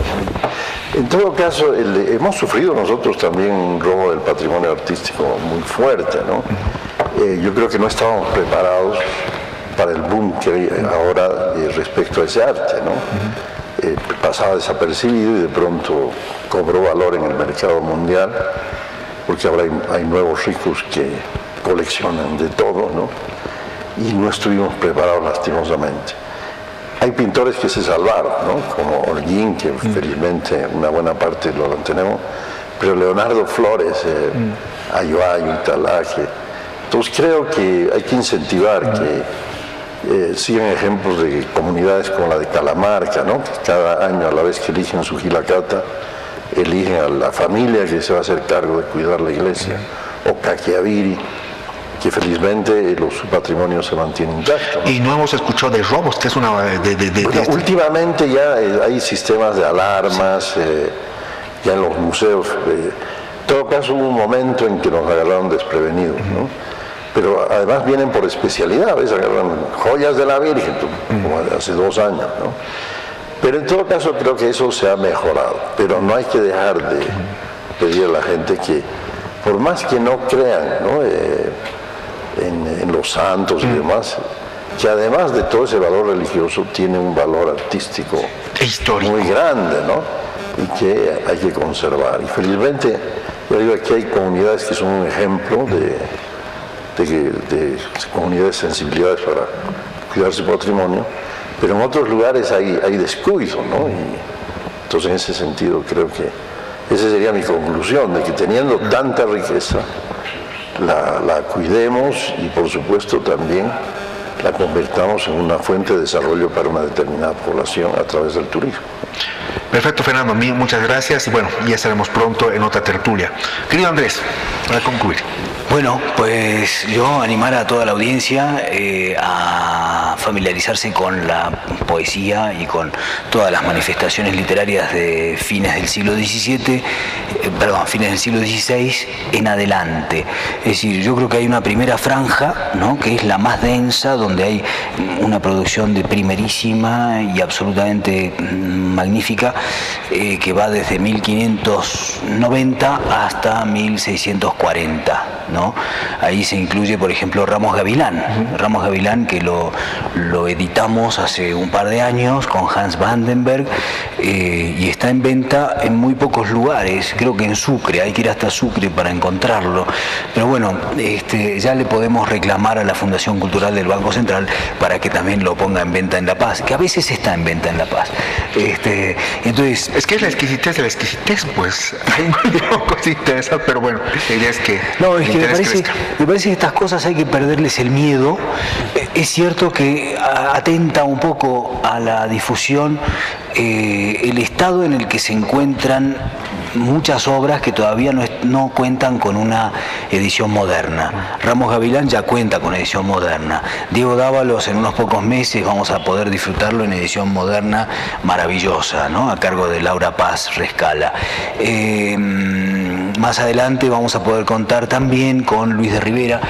En todo caso, hemos sufrido nosotros también un robo del patrimonio artístico muy fuerte, ¿no? Yo creo que no estábamos preparados para el boom que hay ahora respecto a ese arte, ¿no? Pasaba desapercibido y de pronto cobró valor en el mercado mundial, porque ahora hay nuevos ricos que coleccionan de todo, ¿no? Y no estuvimos preparados lastimosamente. Hay pintores que se salvaron, ¿no? Como Holguín, que felizmente una buena parte lo tenemos, pero Leonardo Flores, Ayoayo, Italaje. Entonces creo que hay que incentivar que sigan ejemplos de comunidades como la de Calamarca, ¿no? Que cada año, a la vez que eligen su gilacata, eligen a la familia que se va a hacer cargo de cuidar la iglesia, o Caquiaviri, que felizmente su patrimonio se mantiene intacto, ¿no? Y no hemos escuchado de robos, que es una... Últimamente ya hay sistemas de alarmas, ya en los museos. En todo caso hubo un momento en que nos agarraron desprevenidos, ¿no? Pero además vienen por especialidad, a veces agarran joyas de la Virgen, como hace 2 años, ¿no? Pero en todo caso creo que eso se ha mejorado, pero no hay que dejar de pedir a la gente que, por más que no crean, ¿no? En los santos y demás, que además de todo ese valor religioso tiene un valor artístico histórico muy grande, ¿no? Y que hay que conservar. Y felizmente, yo digo, aquí hay comunidades que son un ejemplo de comunidades sensibilidades para cuidar su patrimonio, pero en otros lugares hay descuido, ¿no? Y entonces en ese sentido creo que esa sería mi conclusión, de que teniendo tanta riqueza la cuidemos y por supuesto también la convertamos en una fuente de desarrollo para una determinada población a través del turismo. Perfecto, Fernando, muchas gracias y bueno, ya estaremos pronto en otra tertulia. Querido Andrés, para concluir. Bueno, pues yo animar a toda la audiencia a familiarizarse con la poesía y con todas las manifestaciones literarias de fines del siglo XVI, fines del siglo XVI en adelante. Es decir, yo creo que hay una primera franja, ¿no?, que es la más densa, donde hay una producción de primerísima y absolutamente magnífica, que va desde 1590 hasta 1640, ¿no? Ahí se incluye, por ejemplo, Ramos Gavilán. Ramos Gavilán, que lo editamos hace un par de años con Hans Vandenberg, y está en venta en muy pocos lugares, creo que en Sucre, hay que ir hasta Sucre para encontrarlo. Pero bueno, ya le podemos reclamar a la Fundación Cultural del Banco Central para que también lo ponga en venta en La Paz, que a veces está en venta en La Paz. Entonces, es que es la exquisitez de la exquisitez, pues. Hay muy pocos interesados, pero bueno, la idea es que... No, es que me parece que estas cosas hay que perderles el miedo. Es cierto que atenta un poco a la difusión el estado en el que se encuentran muchas obras que todavía no cuentan con una edición moderna. Ramos Gavilán ya cuenta con edición moderna. Diego Dávalos, en unos pocos meses vamos a poder disfrutarlo en edición moderna maravillosa, ¿no?, a cargo de Laura Paz Rescala. Más adelante vamos a poder contar también con Luis de Rivera.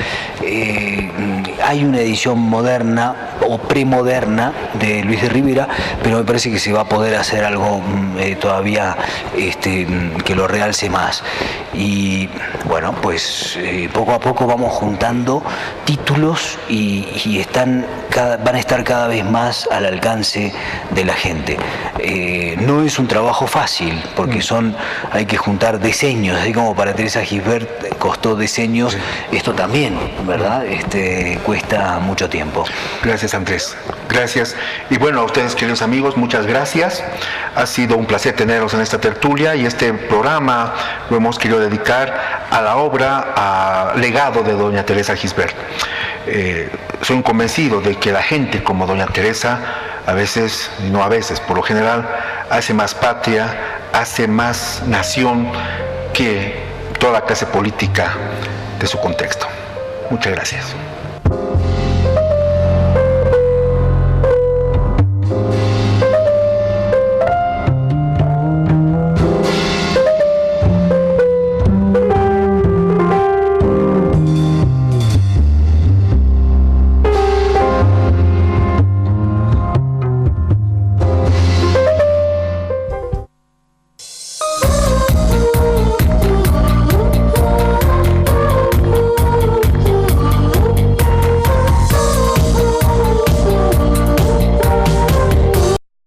Hay una edición moderna o premoderna de Luis de Rivera, pero me parece que se va a poder hacer algo todavía que lo realce más. Y bueno, pues poco a poco vamos juntando títulos y van a estar cada vez más al alcance de la gente. No es un trabajo fácil, porque hay que juntar diseños, así como para Teresa Gisbert costó diseños, esto también, ¿verdad? Cuesta mucho tiempo. Gracias, Andrés. Gracias. Y bueno, a ustedes, queridos amigos, muchas gracias. Ha sido un placer tenerlos en esta tertulia y este programa lo hemos querido dedicar a la obra, al legado de doña Teresa Gisbert. Soy un convencido de que la gente como doña Teresa, a veces, y no a veces, por lo general, hace más patria, hace más nación que toda la clase política de su contexto. Muchas gracias.